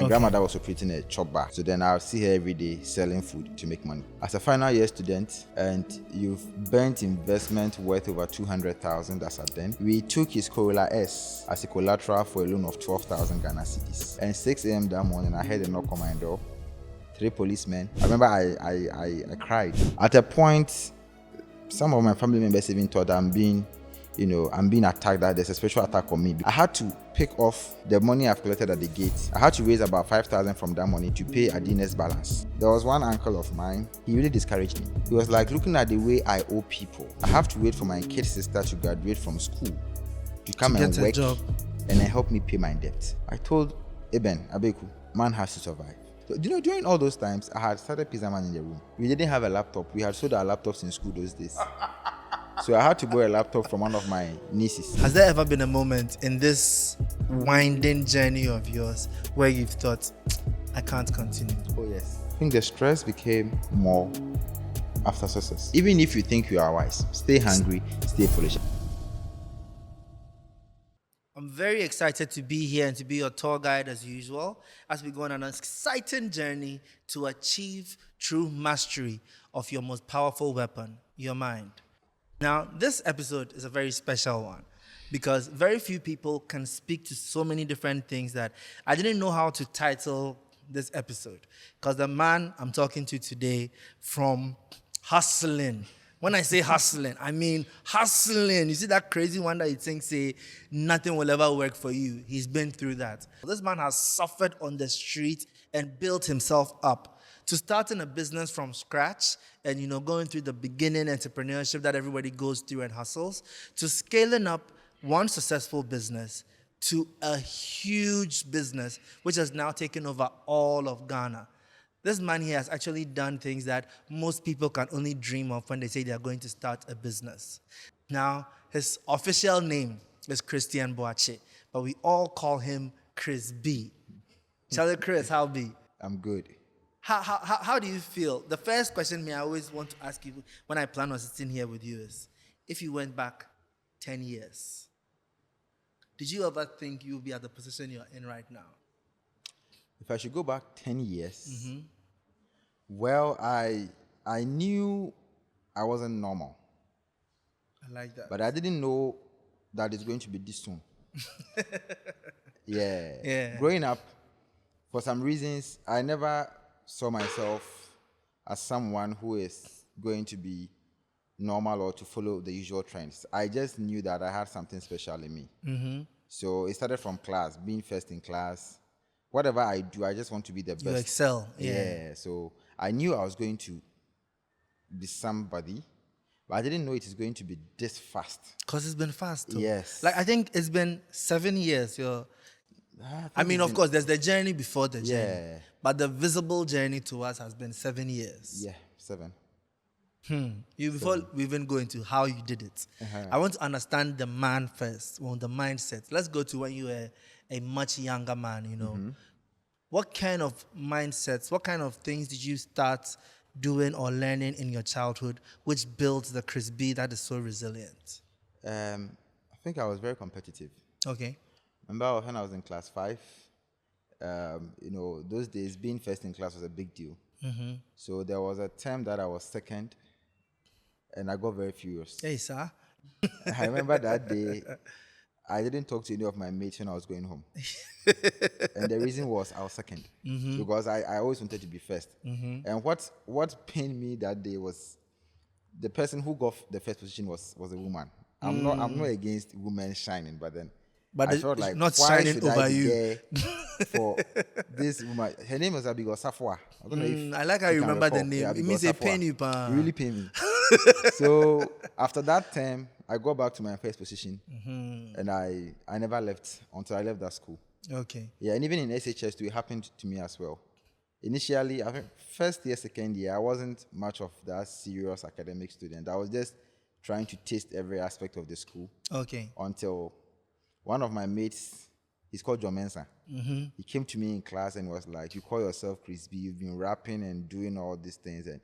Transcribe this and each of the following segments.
My grandmother was operating a chop bar. So then I'll see her every day selling food to make money. As a final year student, and you've burnt investment worth over 200,000 as at then, we took his Corolla S as a collateral for a loan of 12,000 Ghana cedis. And 6 a.m. that morning, I heard a knock on my door. 3 policemen. I remember I cried. At a point, some of my family members even thought I'm being attacked, that there's a special attack on me. I had to pick off the money I've collected at the gate. I had to raise about 5,000 from that money to pay Adine's balance. There was one uncle of mine, he really discouraged me. He was like, looking at the way I owe people, I have to wait for my kid sister to graduate from school to come and work and then help me pay my debt. I told Eben Abeku, man has to survive. So, during all those times, I had started Pizzaman in the room. We didn't have a laptop. We had sold our laptops in school those days. So I had to borrow a laptop from one of my nieces. Has there ever been a moment in this winding journey of yours where you've thought, I can't continue? Oh yes. I think the stress became more after success. Even if you think you are wise, stay hungry, stay foolish. I'm very excited to be here and to be your tour guide as usual as we go on an exciting journey to achieve true mastery of your most powerful weapon, your mind. Now, this episode is a very special one because very few people can speak to so many different things that I didn't know how to title this episode. Because the man I'm talking to today, from hustling. When I say hustling, I mean hustling. You see that crazy one that you think, say, nothing will ever work for you. He's been through that. This man has suffered on the street and built himself up. To starting a business from scratch and, going through the beginning entrepreneurship that everybody goes through and hustles, to scaling up one successful business to a huge business, which has now taken over all of Ghana. This man here has actually done things that most people can only dream of when they say they are going to start a business. Now, his official name is Christian Boakye, but we all call him Chris B. Charlie Chris, how be? I'm good. How do you feel? The first question I always want to ask you when I plan on sitting here with you is, if you went back 10 years, did you ever think you would be at the position you're in right now? If I should go back 10 years, well, I knew I wasn't normal. I like that. But I didn't know that it's going to be this soon. Yeah. Growing up, for some reasons, I never saw myself as someone who is going to be normal or to follow the usual trends. I just knew that I had something special in me. So it started from class, being first in class. Whatever I do, I just want to be the best. You excel. Yeah. So I knew I was going to be somebody, but I didn't know it is going to be this fast. Because it's been fast too. Yes. Like, I think it's been 7 years. I mean, of course, there's the journey before the journey. But the visible journey to us has been 7 years. Yeah, 7. Before we even go into how you did it, I want to understand the man first, the mindset. Let's go to when you were a much younger man, What kind of mindsets, what kind of things did you start doing or learning in your childhood which built the Chris B that is so resilient? I think I was very competitive. Okay. Remember when I was in class 5, those days being first in class was a big deal. So there was a term that I was second, and I got very furious. Hey, sir. I remember that day, I didn't talk to any of my mates when I was going home. And the reason was I was second, because I always wanted to be first. And what pained me that day was the person who got the first position was a woman. I'm not against women shining, but I felt like, not why shining should over I be you there for this woman? Her name was Abigail Safwa. I don't know if I like how you remember the name. Yeah, It means it pain you, pa. It really pained me. So after that time, I got back to my first position, and I never left until I left that school. Okay. Yeah, and even in SHS too, it happened to me as well. Initially, I think first year, second year, I wasn't much of that serious academic student. I was just trying to taste every aspect of the school. Okay. Until one of my mates, he's called Richie Mensah. He came to me in class and was like, "You call yourself Chris B, you've been rapping and doing all these things, and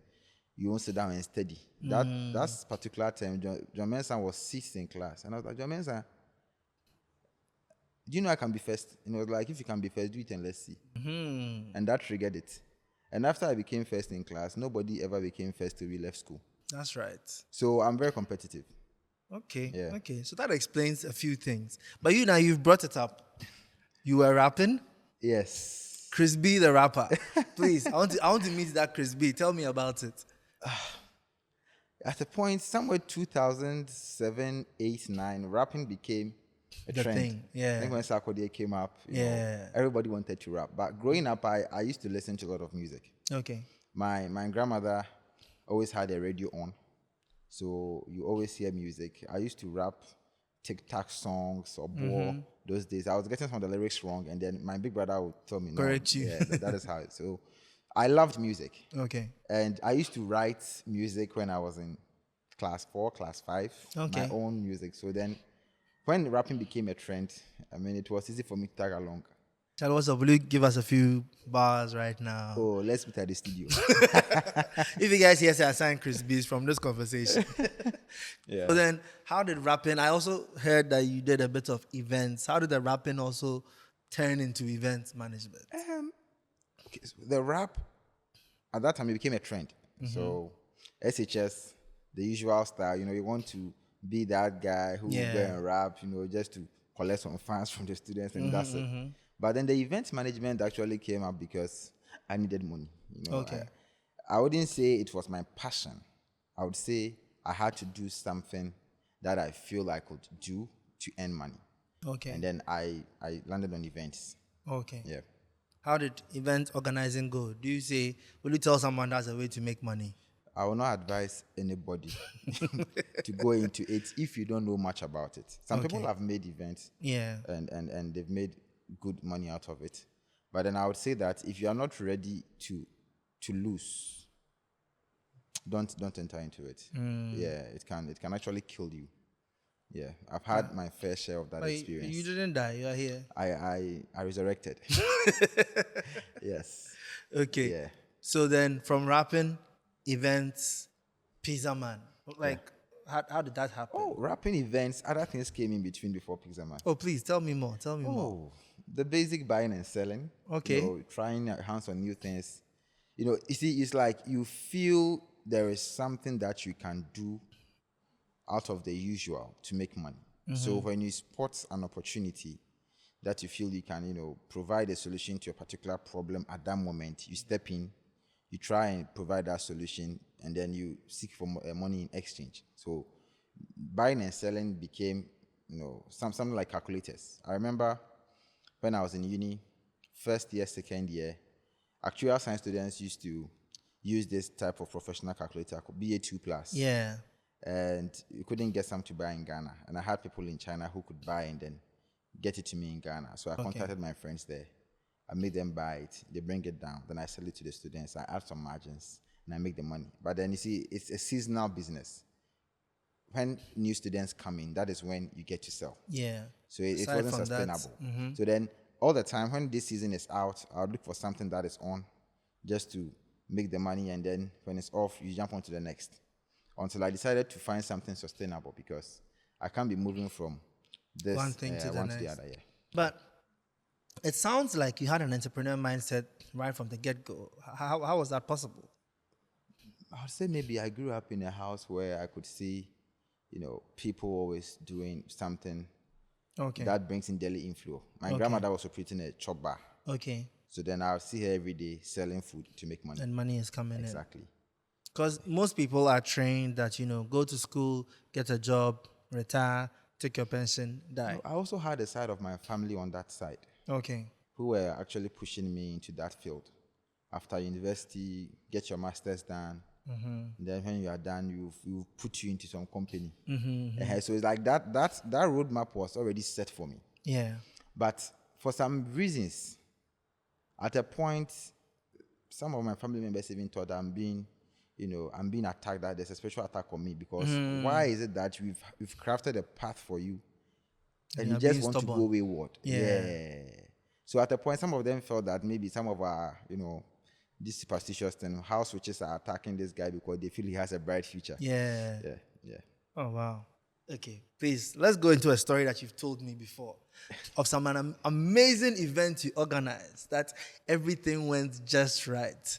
you won't sit down and study." That particular time, Richie Mensah was 6th in class. And I was like, "Richie Mensah, do you know I can be first? You know, like, if you can be first, do it and let's see. And that triggered it. And after I became first in class, nobody ever became first till we left school. That's right. So I'm very competitive. Okay. Yeah. Okay. So that explains a few things. But you now, you've brought it up. You were rapping. Yes. Chris B, the rapper. Please, I want to meet that Chris B. Tell me about it. At a point, somewhere 2007, 8, 9, rapping became a The trend. thing, yeah. I think when Sarkodie came up, you know, Yeah. everybody wanted to rap. But growing up, I used to listen to a lot of music. Okay. My grandmother always had a radio on, so you always hear music. I used to rap TikTok songs or ball those days. I was getting some of the lyrics wrong, and then my big brother would tell me, no, Correct you. yeah, that is how it. So I loved music. Okay. And I used to write music when I was in class 4, class 5, Okay. my own music. So then when rapping became a trend, I mean, it was easy for me to tag along. Tell us, will you give us a few bars right now? Oh, let's meet at the studio. If you guys hear say I signed Chris B's from this conversation. Yeah. So then, how did rapping, I also heard that you did a bit of events. How did the rapping also turn into events management? Okay, so the rap, at that time, it became a trend. So SHS, the usual style, you know, you want to be that guy who will go and rap, you know, just to collect some fans from the students, and that's it. But then the event management actually came up because I needed money. You know, Okay. I wouldn't say it was my passion. I would say I had to do something that I feel I could do to earn money. Okay. And then I landed on events. Okay. Yeah. How did event organizing go? Will you tell someone that's a way to make money? I will not advise anybody to go into it if you don't know much about it. Some people have made events, Yeah. and they've made good money out of it. But then I would say that if you are not ready to lose, don't enter into it. Yeah, it can actually kill you. Yeah, I've had my fair share of that But experience. you didn't die. You are here. I resurrected. Yes. Okay. Yeah. So then, from rapping, events, Pizzaman. Like, how did that happen? Oh, rapping events, other things came in between before Pizzaman. Oh, please tell me more. Tell me more. Oh, the basic buying and selling. Okay. You know, trying your hands on new things. You know, you see, it's like you feel there is something that you can do out of the usual to make money. So when you spot an opportunity that you feel you can, you know, provide a solution to a particular problem at that moment, you step in, you try and provide that solution, and then you seek for money in exchange. So buying and selling became, you know, something like calculators. I remember when I was in uni, first year, second year, actuarial science students used to use this type of professional calculator called BA2+. Yeah. And you couldn't get some to buy in Ghana. And I had people in China who could buy and then get it to me in Ghana. So I contacted my friends there. I made them buy it. They bring it down. Then I sell it to the students. I add some margins and I make the money. But then you see, it's a seasonal business. When new students come in, that is when you get to sell. Yeah. So it Aside wasn't from that, sustainable. So then all the time when this season is out, I'll look for something that is on just to make the money. And then when it's off, you jump onto the next. Until I decided to find something sustainable, because I can't be moving from this One thing to the next. other. Yeah. But it sounds like you had an entrepreneur mindset right from the get-go. How was that possible? I would say maybe I grew up in a house where I could see, you know, people always doing something that brings in daily inflow. My grandmother was operating a chop bar. Okay. So then I'll see her every day selling food to make money. And money is coming in. Exactly. Because most people are trained that, you know, go to school, get a job, retire, take your pension, die. I also had a side of my family on that side Okay. who were actually pushing me into that field. After university, get your master's done. Then when you are done, you put you into some company. So it's like that roadmap was already set for me. Yeah. But for some reasons, at a point, some of my family members even thought I'm being attacked, that there's a special attack on me, because why is it that we've crafted a path for you and you just want stubborn. to go wayward? Yeah. So at a point, some of them felt that maybe some of our, you know, this superstitious thing, house witches are attacking this guy because they feel he has a bright future. Yeah. Yeah. Oh, wow. Okay, please, let's go into a story that you've told me before of some amazing event you organized that everything went just right.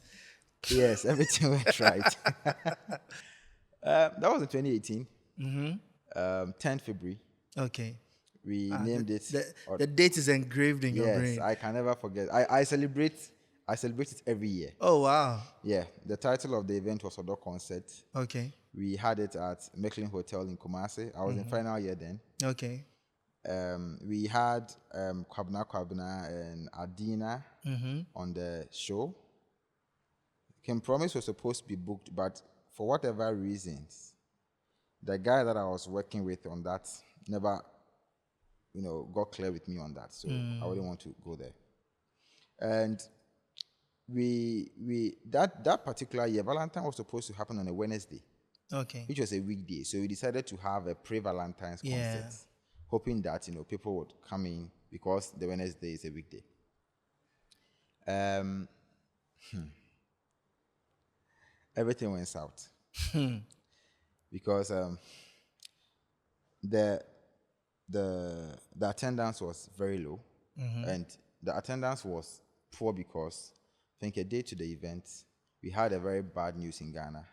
Yes, everything went right. That was in 2018, 10th February. Okay. We named it. The date is engraved in your Yes, brain. I can never forget. I celebrate it every year. Oh, wow. Yeah, the title of the event was Odo Concert. Okay. We had it at Mecklin Hotel in Kumasi. I was in final year then. Okay. We had Kwabena and Adina on the show. Kim Promise was supposed to be booked, but for whatever reasons, the guy that I was working with on that never, got clear with me on that. So I wouldn't want to go there. And that particular year, Valentine was supposed to happen on a Wednesday. Okay. Which was a weekday. So we decided to have a pre-Valentine's concert, hoping that people would come in because the Wednesday is a weekday. Everything went south because the attendance was very low, and the attendance was poor because I think a day to the event we had a very bad news in Ghana.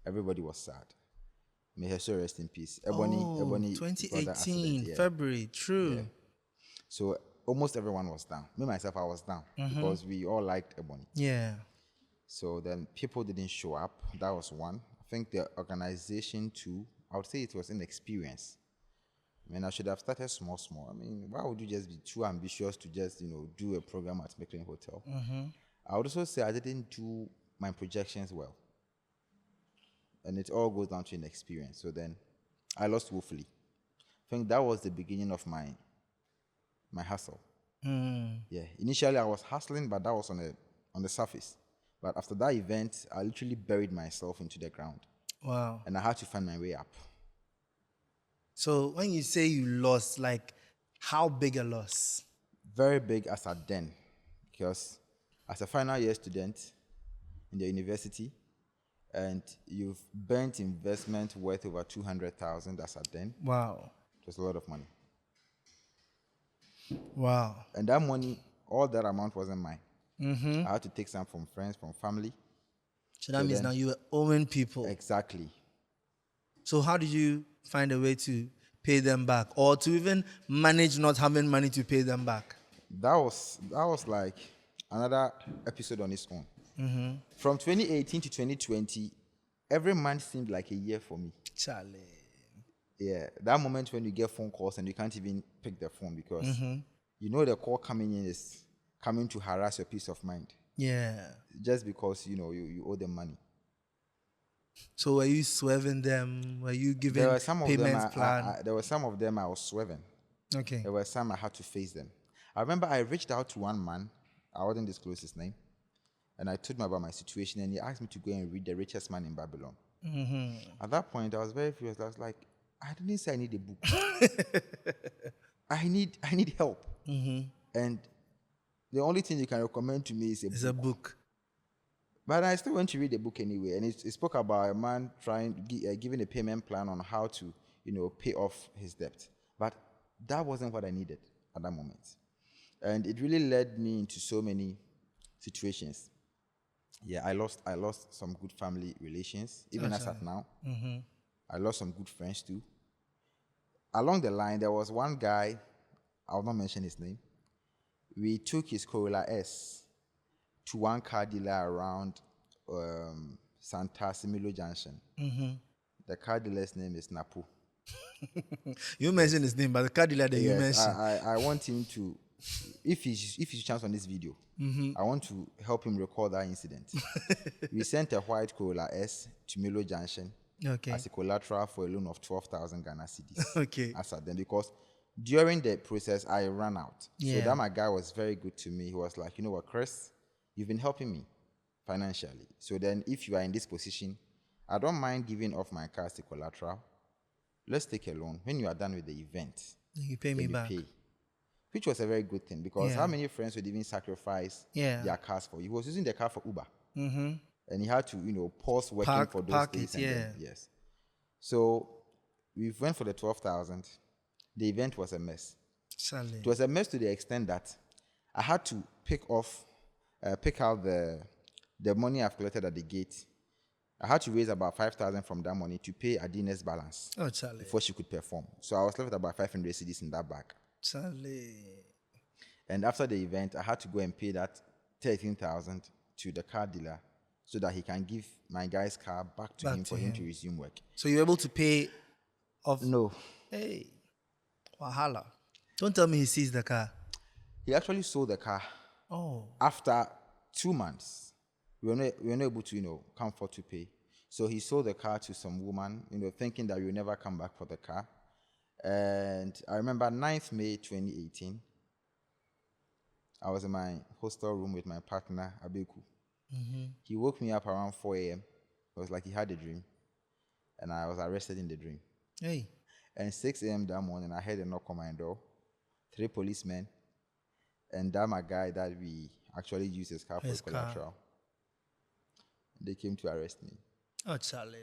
Everybody was sad. May her soul rest in peace. Ebony 2018 February, true. Yeah. So almost everyone was down. Me myself, I was down because we all liked Ebony. Yeah. So then people didn't show up. That was one. I think the organization too, I would say it was inexperienced. I mean, I should have started small. I mean, why would you just be too ambitious to just, do a program at Mecklin Hotel? I would also say I didn't do my projections well. And it all goes down to inexperience. So then I lost woefully. I think that was the beginning of my hustle. Yeah. Initially I was hustling, but that was on the surface. But after that event, I literally buried myself into the ground. Wow. And I had to find my way up. So when you say you lost, like how big a loss? Very big as at then. Because as a final year student in the university, and you've burnt investment worth over 200,000 as at then. Wow. It was a lot of money. Wow. And that money, all that amount wasn't mine. I had to take some from friends, from family. So that means now you were owing people. Exactly. So how did you find a way to pay them back, or to even manage not having money to pay them back? That was like another episode on its own. From 2018 to 2020, every month seemed like a year for me. Charlie. Yeah, that moment when you get phone calls and you can't even pick the phone because the call coming in is coming to harass your peace of mind. Yeah. Just because you owe them money. So were you swerving them? Were you giving payments plan? There were some of them I was swerving. Okay. There were some I had to face them. I remember I reached out to one man. I wouldn't disclose his name. And I told him about my situation, and he asked me to go and read The Richest Man in Babylon. At that point, I was very furious. I was like, I didn't say I need a book. I need help. And the only thing you can recommend to me is a book. But I still went to read the book anyway, and it spoke about a man giving a payment plan on how to, pay off his debt. But that wasn't what I needed at that moment. And it really led me into so many situations. Yeah, I lost some good family relations, even as at now. I lost some good friends too. Along the line, there was one guy, I will not mention his name. We took his Corolla S to one car dealer around Santa Similo Junction. The car dealer's name is Napu. You mentioned his name, but the car dealer that you mentioned. I want him to, if he's chance on this video, I want to help him record that incident. We sent a white Corolla S to Milo Junction as a collateral for a loan of 12,000 Ghana cedis. Okay. As at then, because during the process, I ran out. Yeah. So that my guy was very good to me. He was like, you know what, Chris, you've been helping me financially. So then if you are in this position, I don't mind giving off my car as a collateral. Let's take a loan. When you are done with the event, you pay me back. Which was a very good thing because how many friends would even sacrifice their cars for you? He was using the car for Uber. And he had to, pause working for those days. Yes. So we went for the 12,000. The event was a mess. Charlie. It was a mess to the extent that I had to pick out the money I've collected at the gate. I had to raise about 5,000 from that money to pay Adina's balance Charlie. before she could perform. So I was left with about 500 cedis in that bag. Charlie. And after the event, I had to go and pay that 13,000 to the car dealer so that he can give my guy's car back to him for him to resume work. So you're able to pay off? No. Hey, wahala. Don't tell me he seized the car. He actually sold the car. Oh. After 2 months, we were not able to, come forward to pay. So he sold the car to some woman, thinking that we will never come back for the car. And I remember 9th May 2018, I was in my hostel room with my partner, Abeku. Mm-hmm. He woke me up around 4 a.m. It was like he had a dream. And I was arrested in the dream. Hey. And 6 a.m. that morning, I heard a knock on my door. 3 policemen. And that my guy that we actually used his car for collateral. They came to arrest me. Oh, Charlie.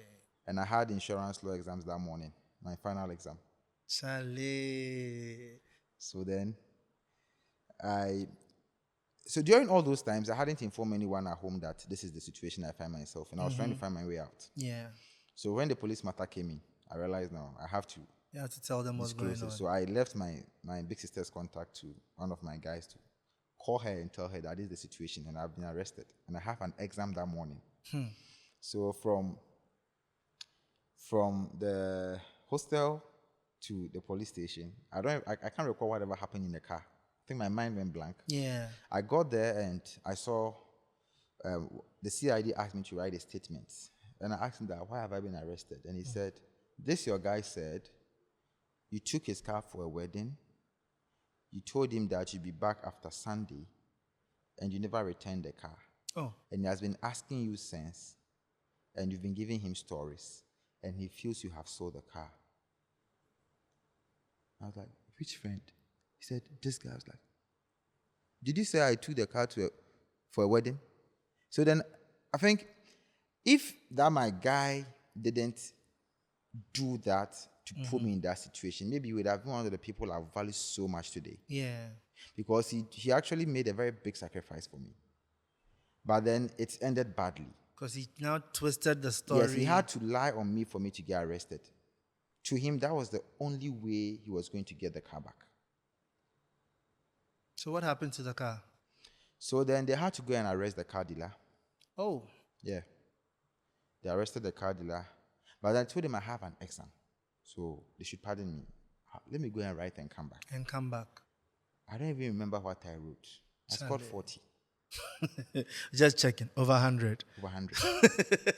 And I had insurance law exams that morning, my final exam. Charlie. So then, so during all those times, I hadn't informed anyone at home that this is the situation I find myself in. I was trying to find my way out. Yeah. So when the police matter came in, I realized now I have to. You have to tell them what's going on. So I left my big sister's contact to one of my guys to call her and tell her that is the situation and I've been arrested. And I have an exam that morning. So from the hostel to the police station, I can't recall whatever happened in the car. I think my mind went blank. Yeah. I got there and I saw the CID asked me to write a statement. And I asked him that, why have I been arrested? And he said, this your guy said, you took his car for a wedding, you told him that you'd be back after Sunday, and you never returned the car. Oh. And he has been asking you since, and you've been giving him stories, and he feels you have sold the car. I was like, which friend? He said, this guy. I was like, did you say I took the car for a wedding? So then I think if that my guy didn't do that to put me in that situation, maybe he would have been one of the people I value so much today. Yeah. Because he actually made a very big sacrifice for me. But then it ended badly. Because he now twisted the story. Yes, he had to lie on me for me to get arrested. To him, that was the only way he was going to get the car back. So what happened to the car? So then they had to go and arrest the car dealer. Oh. Yeah. They arrested the car dealer. But I told him I have an exam. So they should pardon me. Let me go and write and come back. I don't even remember what I wrote. I scored 40. Just checking. Over 100. Over 100.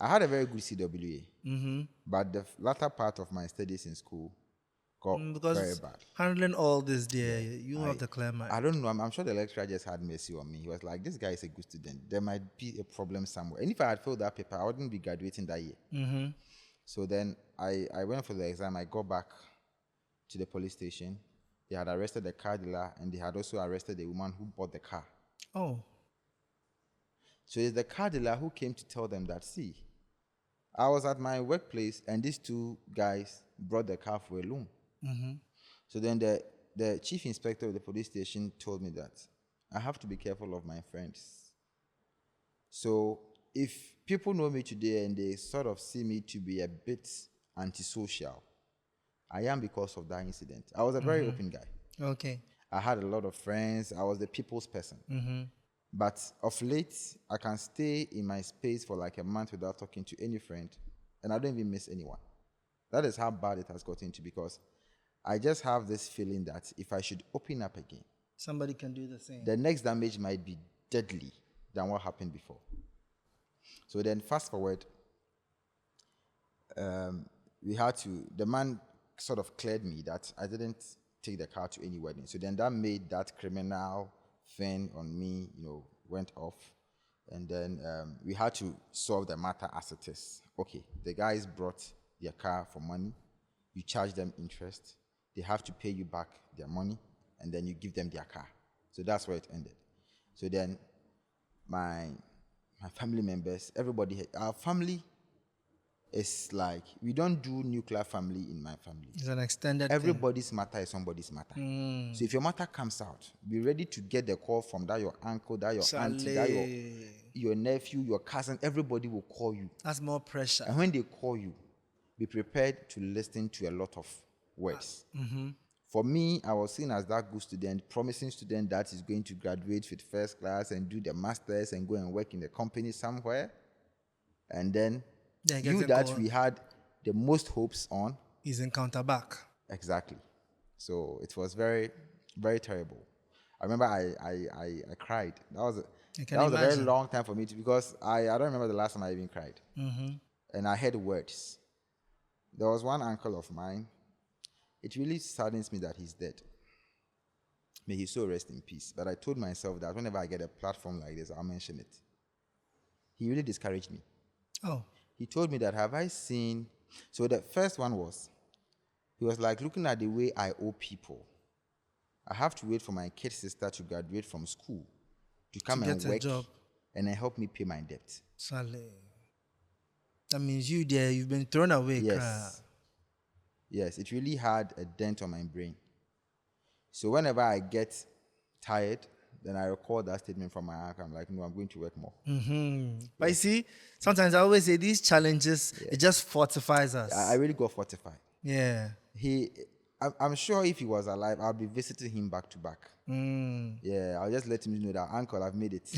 I had a very good CWA. Mm-hmm. But the latter part of my studies in school got very bad. Handling all this there, you have the clear mind. I don't know. I'm sure the lecturer just had mercy on me. He was like, this guy is a good student. There might be a problem somewhere. And if I had failed that paper, I wouldn't be graduating that year. Mm-hmm. So then I went for the exam. I got back to the police station. They had arrested the car dealer and they had also arrested the woman who bought the car. Oh. So it's the car dealer who came to tell them that, see, I was at my workplace and these two guys brought the car for a loan. Mm-hmm. So then the chief inspector of the police station told me that I have to be careful of my friends. So if people know me today and they sort of see me to be a bit antisocial, I am because of that incident. I was a very open guy. Okay. I had a lot of friends. I was the people's person. Mm-hmm. But of late, I can stay in my space for like a month without talking to any friend, and I don't even miss anyone. That is how bad it has gotten to, because I just have this feeling that if I should open up again, somebody can do the same. The next damage might be deadly than what happened before. So then fast forward, the man sort of cleared me that I didn't take the car to any wedding. So then that made that criminal thing on me, went off. And then we had to solve the matter as it is. Okay, the guys brought their car for money. You charge them interest. They have to pay you back their money, and then you give them their car. So that's where it ended. So then my family members, everybody, our family it's like we don't do nuclear family in my family. It's an extended thing. Everybody's matter is somebody's matter. So if your matter comes out, be ready to get the call from that your uncle, that your auntie, that your nephew, your cousin. Everybody will call you. That's more pressure. And when they call you, be prepared to listen to a lot of words. For me, I was seen as that good student, promising student that is going to graduate with first class and do the masters and go and work in a company somewhere. And then you that we had the most hopes on is in counter back. Exactly. So it was very, very terrible. I remember I cried. That was a very long time for me because I don't remember the last time I even cried. And I heard words. There was one uncle of mine. It really saddens me that he's dead. May his soul rest in peace. But I told myself that whenever I get a platform like this, I'll mention it. He really discouraged me. Oh. He told me that, have I seen... So the first one was, he was like, looking at the way I owe people. I have to wait for my kid sister to graduate from school to come and work and then help me pay my debt. Sale. That means you've been thrown away. Yes. Yes, it really had a dent on my brain. So whenever I get tired, then I record that statement from my uncle. I'm like, no, I'm going to work more. But you see, sometimes I always say these challenges, it just fortifies us. I really got fortified. Yeah. I'm sure if he was alive, I'll be visiting him back to back. Yeah, I'll just let him know that, uncle, I've made it.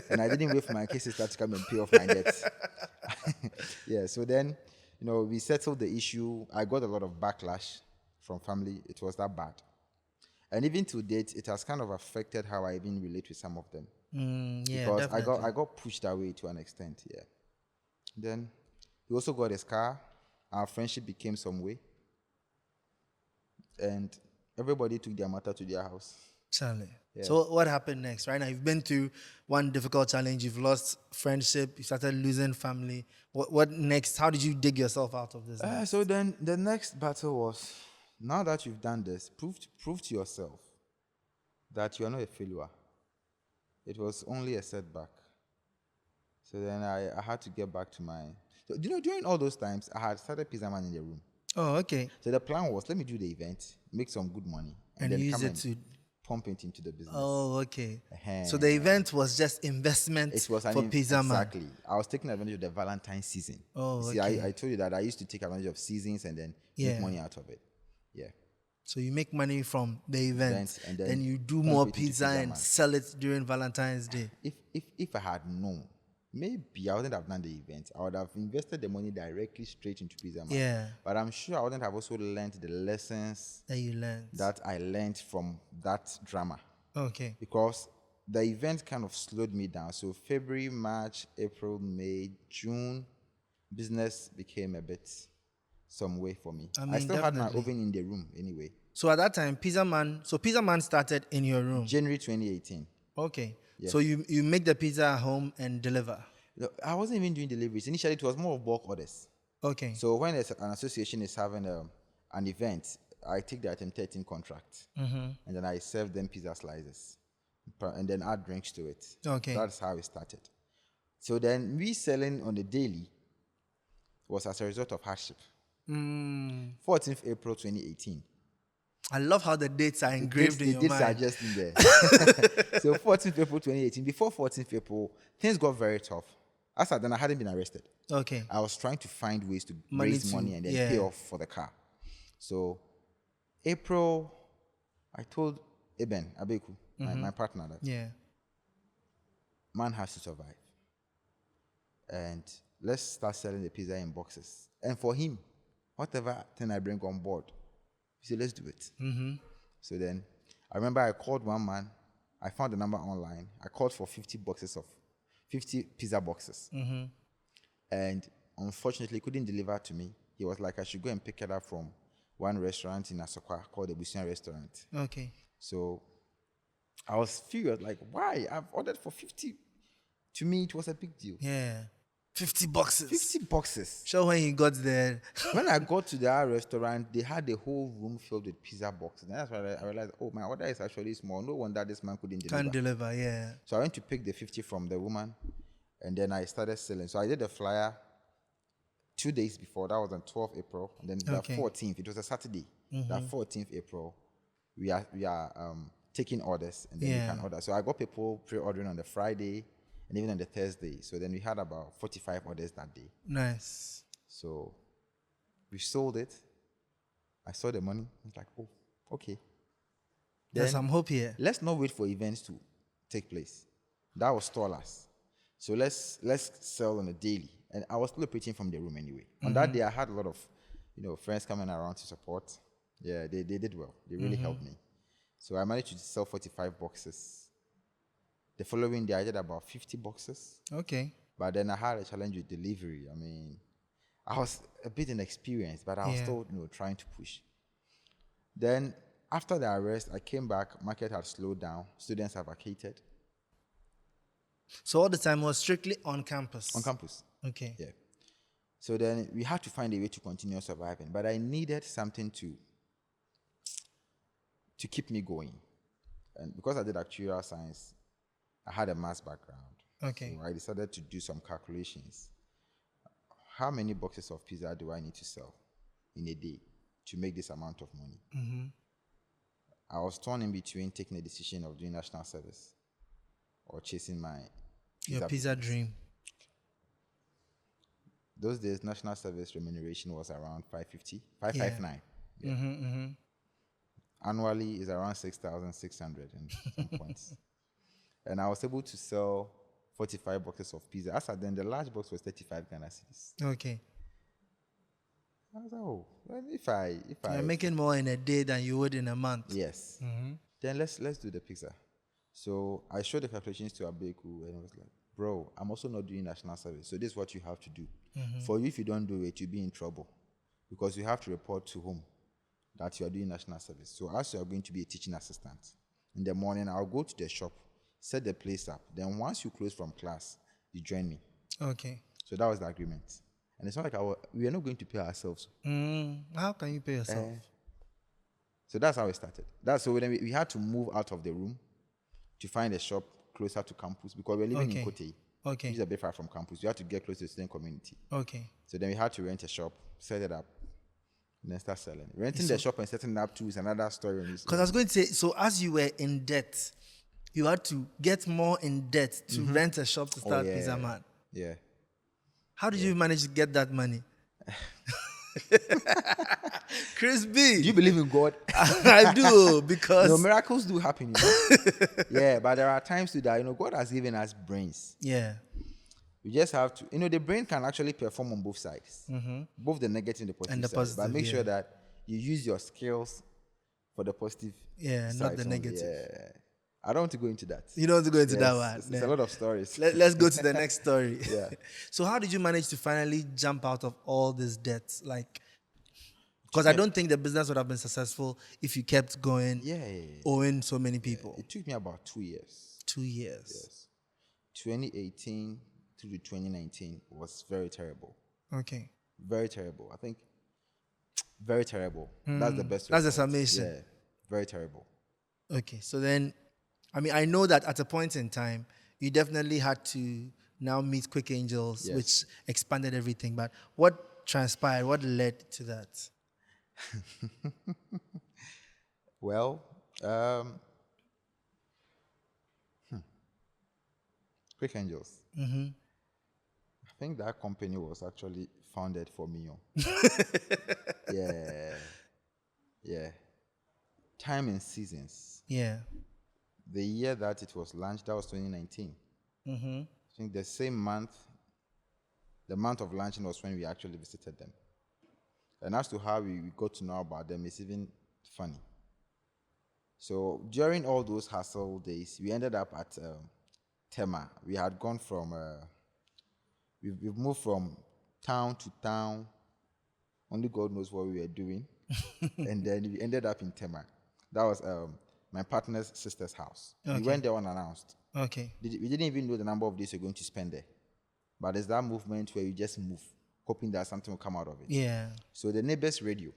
And I didn't wait for my kid sister to come and pay off my debts. Yeah, so then, we settled the issue. I got a lot of backlash from family. It was that bad. And even to date, it has kind of affected how I even relate with some of them. Because definitely. I got pushed away to an extent, yeah. Then he also got his car. Our friendship became some way. And everybody took their matter to their house. Charlie. Yeah. So what happened next? Right now, you've been through one difficult challenge. You've lost friendship. You started losing family. What next? How did you dig yourself out of this? So then the next battle was, now that you've done this, prove to yourself that you are not a failure. It was only a setback. So then I had to get back to my... So, during all those times, I had started Pizzaman in the room. Oh, okay. So the plan was, let me do the event, make some good money, and then use come it and to pump it into the business. Oh, okay. So the event was just investment for Pizzaman. Exactly. I was taking advantage of the Valentine's season. Oh, see, okay. I told you that I used to take advantage of seasons and then make money out of it. Yeah. So you make money from the event, and then you do more pizza and sell it during Valentine's Day. If I had known, maybe I wouldn't have done the event. I would have invested the money directly straight into Pizzaman. Yeah. But I'm sure I wouldn't have also learned the lessons that I learned from that drama. Okay. Because the event kind of slowed me down. So February, March, April, May, June, business became a bit some way for me. I still had my oven in the room anyway. So at that time, Pizzaman started in your room? January 2018. Okay. Yeah. So you make the pizza at home and deliver? I wasn't even doing deliveries. Initially, it was more of bulk orders. Okay. So when an association is having an event, I take the item 13 contract. And then I serve them pizza slices. And then add drinks to it. Okay. That's how it started. So then we selling on the daily was as a result of hardship. 14th April 2018. I love how the dates are engraved in your mind. The dates are just in there. So 14th April 2018. Before 14th April, things got very tough. As then I hadn't been arrested. Okay. I was trying to find ways to raise money and then pay off for the car. So April, I told Eben Abeku, my partner, that man has to survive. And let's start selling the pizza in boxes. And for him, whatever thing I bring on board, he said, let's do it. So then I remember I called one man. I found the number online. I called for 50 pizza boxes. And unfortunately, he couldn't deliver to me. He was like, I should go and pick it up from one restaurant in Asokwa called the Busian Restaurant. Okay. So I was furious, like, why? I've ordered for 50. To me, it was a big deal. Yeah. 50 boxes. 50 boxes. Sure, when he got there. When I got to that restaurant, they had the whole room filled with pizza boxes. And that's why I realized, oh, my order is actually small. No wonder this man couldn't deliver. Can't deliver, yeah. So I went to pick the 50 from the woman, and then I started selling. So I did a flyer. 2 days before, that was on 12th April, and then the Okay. 14th, it was a Saturday. The 14th April, we are taking orders, and then we can order. So I got people pre-ordering on the Friday and even on the Thursday. So then we had about 45 orders that day. Nice. So we sold it. I saw the money. I was like, oh, okay. There's Then some hope here. let's not wait for events to take place. That was stallers. So let's sell on a daily. And I was still operating from the room anyway. On that day, I had a lot of, friends coming around to support. Yeah, they did well. They really helped me. So I managed to sell 45 boxes. The following day, I did about 50 boxes. Okay. But then I had a challenge with delivery. I mean, I was a bit inexperienced, but I was still, trying to push. Then after the arrest, I came back. Market had slowed down. Students have vacated. So all the time was strictly on campus. On campus. Okay. Yeah. So then we had to find a way to continue surviving. But I needed something to keep me going. And because I did actuarial science, I had a maths background. Okay. So I decided to do some calculations. How many boxes of pizza do I need to sell in a day to make this amount of money? I was torn in between taking a decision of doing national service or chasing my Your pizza dream. Those days, national service remuneration was around 559. Yeah. Annually is around 6,600 and some points. And I was able to sell 45 boxes of pizza. As at then, the large box was 35 Ghana cedis. Okay. I was like, oh, well, if I You're making more in a day than you would in a month. Yes. Then let's do the pizza. So I showed the calculations to Abeku, and I was like, bro, I'm also not doing national service. So this is what you have to do. For you, if you don't do it, you'll be in trouble. Because you have to report to whom that you are doing national service. So as you are going to be a teaching assistant, in the morning, I'll go to the shop, set the place up. Then once you close from class, you join me. Okay. So that was the agreement. And it's not like we are not going to pay ourselves. How can you pay yourself? So that's how it started. So then we had to move out of the room to find a shop closer to campus because we're living in Kote. Okay. Which is a bit far from campus. We had to get close to the student community. Okay. So then we had to rent a shop, set it up, and then start selling. Renting the shop and setting it up too is another story. Because I was going to say, so as you were in debt, you had to get more in debt to rent a shop to start Pizzaman. Yeah. How did you manage to get that money? Chris B. Do you believe in God? I do, because miracles do happen. Yeah, but there are times too that God has given us brains. Yeah. You just have to, the brain can actually perform on both sides, both the negative and the positive, And the side. positive, But make sure that you use your skills for the positive. Yeah, sides not the only. negative. Yeah. I don't want to go into that. You don't want to go into that one. It's a lot of stories. Let's go to the next story. Yeah. So how did you manage to finally jump out of all these debts? Because I don't think the business would have been successful if you kept going, owing so many people. It took me about 2 years. 2 years. Yes. 2018 to 2019 was very terrible. Okay. Very terrible. I think very terrible. That's the best way. That's the summation. Yeah. Very terrible. Okay. So then, I know that at a point in time, you definitely had to now meet Quick Angels, which expanded everything. But what transpired? What led to that? Well, Quick Angels. I think that company was actually founded for me. Yeah. Time and seasons. Yeah. The year that it was launched, that was 2019. I think the same month, the month of launching was when we actually visited them. And as to how we got to know about them, it's even funny. So during all those hustle days, we ended up at Tema. We had gone from, we've moved from town to town. Only God knows what we were doing. And then we ended up in Tema. That was my partner's sister's house. Okay. We went there unannounced. Okay. We didn't even know the number of days we're going to spend there. But there's that movement where you just move, hoping that something will come out of it. Yeah. So the neighbor's radio.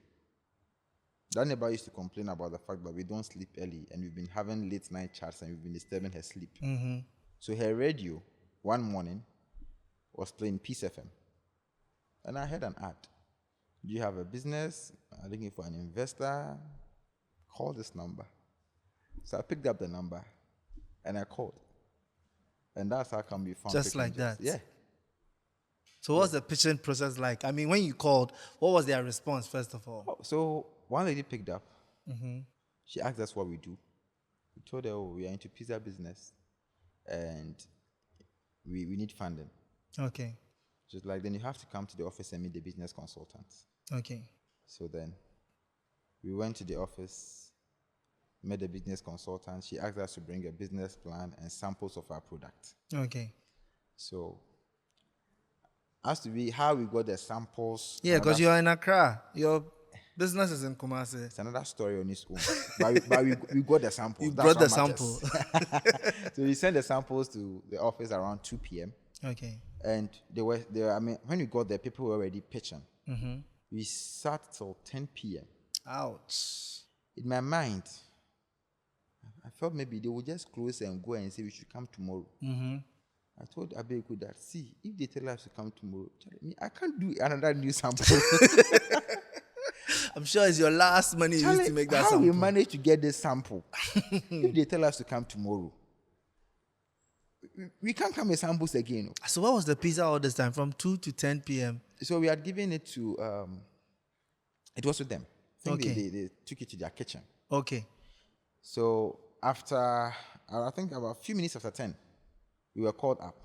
That neighbor used to complain about the fact that we don't sleep early and we've been having late night chats and we've been disturbing her sleep. So her radio, one morning, was playing Peace FM. And I heard an ad. Do you have a business? I'm looking for an investor. Call this number. So I picked up the number and I called. And that's how come we found Just like that. Yeah. So what's the pitching process like? I mean, when you called, what was their response, first of all? So one lady picked up. She asked us what we do. We told her, we are into pizza business and we need funding. Okay. Just like, then you have to come to the office and meet the business consultants. Okay. So then we went to the office, met the business consultant. She asked us to bring a business plan and samples of our product. Okay. So as to how we got the samples. Yeah, because you're in Accra. Your business is in Kumasi. It's another story on its own. but we got the samples. You brought the sample. So we sent the samples to the office around 2 p.m. Okay. And they were, I mean, when we got there, people were already pitching. We sat till 10 p.m. Ouch. In my mind, I felt maybe they would just close and go and say we should come tomorrow. I told Abeku that, see, if they tell us to come tomorrow, I can't do another new sample. I'm sure it's your last money you used to make that how sample. we managed to get this sample? If they tell us to come tomorrow, we can't come with samples again. So what was the pizza all this time, from 2 to 10 p.m.? So we had given it to, it was with them. I think Okay. they took it to their kitchen. Okay. So after, I think about a few minutes after 10, we were called up.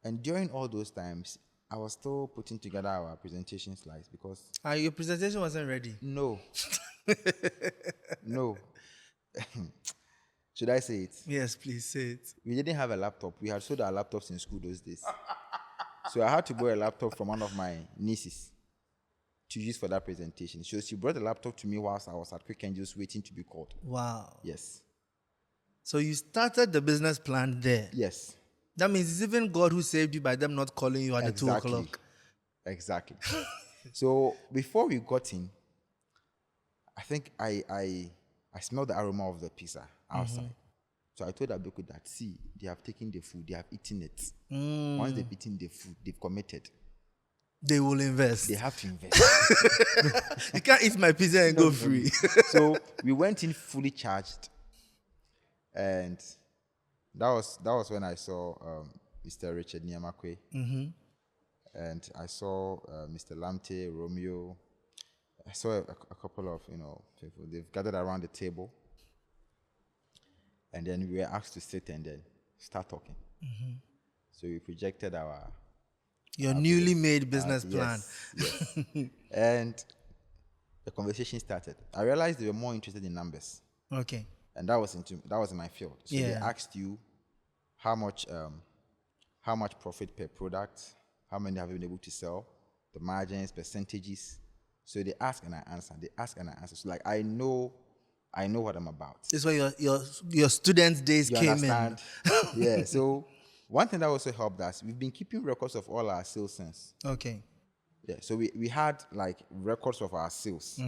And during all those times, I was still putting together our presentation slides because... Your presentation wasn't ready? No. No. Should I say it? Yes, please say it. We didn't have a laptop. We had sold our laptops in school those days. So I had to borrow a laptop from one of my nieces to use for that presentation. So she brought the laptop to me whilst I was at Quick and just waiting to be called. Wow. Yes. So you started the business plan there? Yes. That means it's even God who saved you by them not calling you at the 2 o'clock. Exactly. So before we got in, I think I smelled the aroma of the pizza outside. So I told Abeku that, see, they have taken the food, they have eaten it. Once they've eaten the food, they've committed. They will invest. They have to invest. You can't eat my pizza and go free. So we went in fully charged. And that was when I saw Mr. Richard Niamakwe. And I saw Mr. Lamte, Romeo. I saw a couple of people. They've gathered around the table. And then we were asked to sit and then start talking. So we projected your newly made business plan. Yes. And the conversation started. I realized they were more interested in numbers. Okay. And that was in my field. So they asked you how much profit per product, how many have you been able to sell, the margins, percentages. So they ask and I answer. They ask and I answer. So like I know what I'm about. This is where your students' days You came understand? Yeah. So one thing that also helped us, we've been keeping records of all our sales since. Okay. Yeah. So we had like records of our sales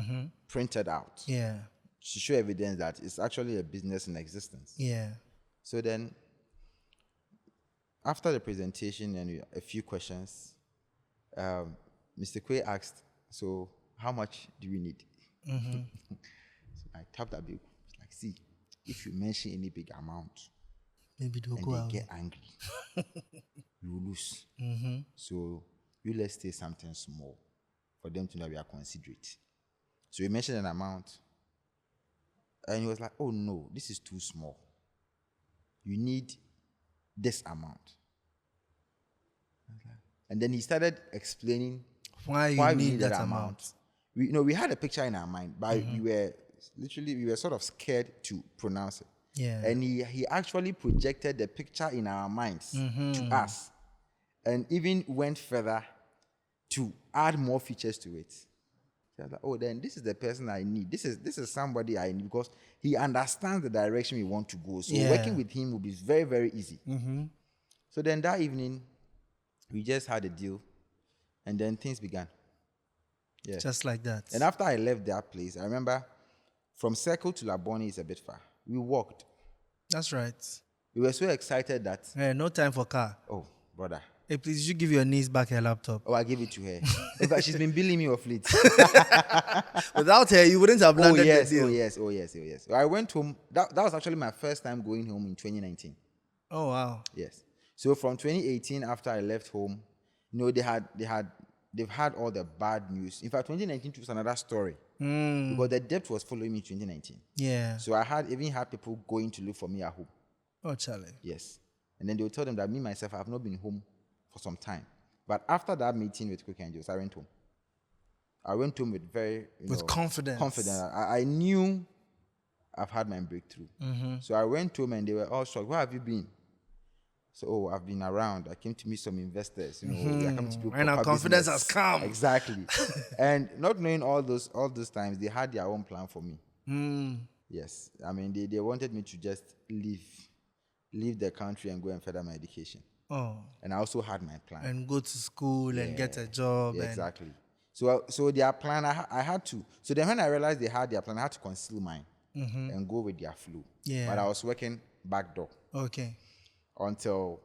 printed out. Yeah. To show evidence that it's actually a business in existence. Yeah. So then, after the presentation and a few questions, Mr. Kwe asked, so how much do we need? So I tapped that bill. Like, see, if you mention any big amount, maybe they'll and go they out. get angry, you will lose. So let's say something small for them to know we are considerate. So we mentioned an amount. And he was like, oh no, this is too small. You need this amount. And then he started explaining why we need need that amount. We had a picture in our mind, but we were sort of scared to pronounce it. Yeah. And he actually projected the picture in our minds to us. And even went further to add more features to it. So I was like, oh, then this is the person I need. This is somebody I need because he understands the direction we want to go. So working with him will be very, very easy. So then that evening, we just had a deal, and then things began. Yeah. Just like that. And after I left that place, I remember from Circle to Laboni is a bit far. We walked. That's right. We were so excited that... no time for car. Oh, brother. Hey, please, you give your niece back her laptop. Oh, I gave it to her. In fact, she's been billing me of late. Without her, you wouldn't have landed the deal. Oh, yes. So I went home. That was actually my first time going home in 2019. Oh, wow. Yes. So from 2018, after I left home, they've had all the bad news. In fact, 2019 was another story because the debt was following me in 2019. Yeah. So I even had people going to look for me at home. Oh, Charlie. Yes. And then they would tell them that me, myself, I have not been home for some time. But after that meeting with Quick Angels, I went home. I went home with confidence. I knew I've had my breakthrough. So I went home and they were all shocked. Where have you been? So, I've been around. I came to meet some investors. I come to do and our confidence has come. Exactly. And not knowing all those times, they had their own plan for me. Yes. I mean, they wanted me to just leave the country and go and further my education. Oh. And I also had my plan. And go to school and get a job. Yeah, exactly. So their plan, I had to. So then when I realized they had their plan, I had to conceal mine and go with their flow. Yeah. But I was working backdoor. Okay. Until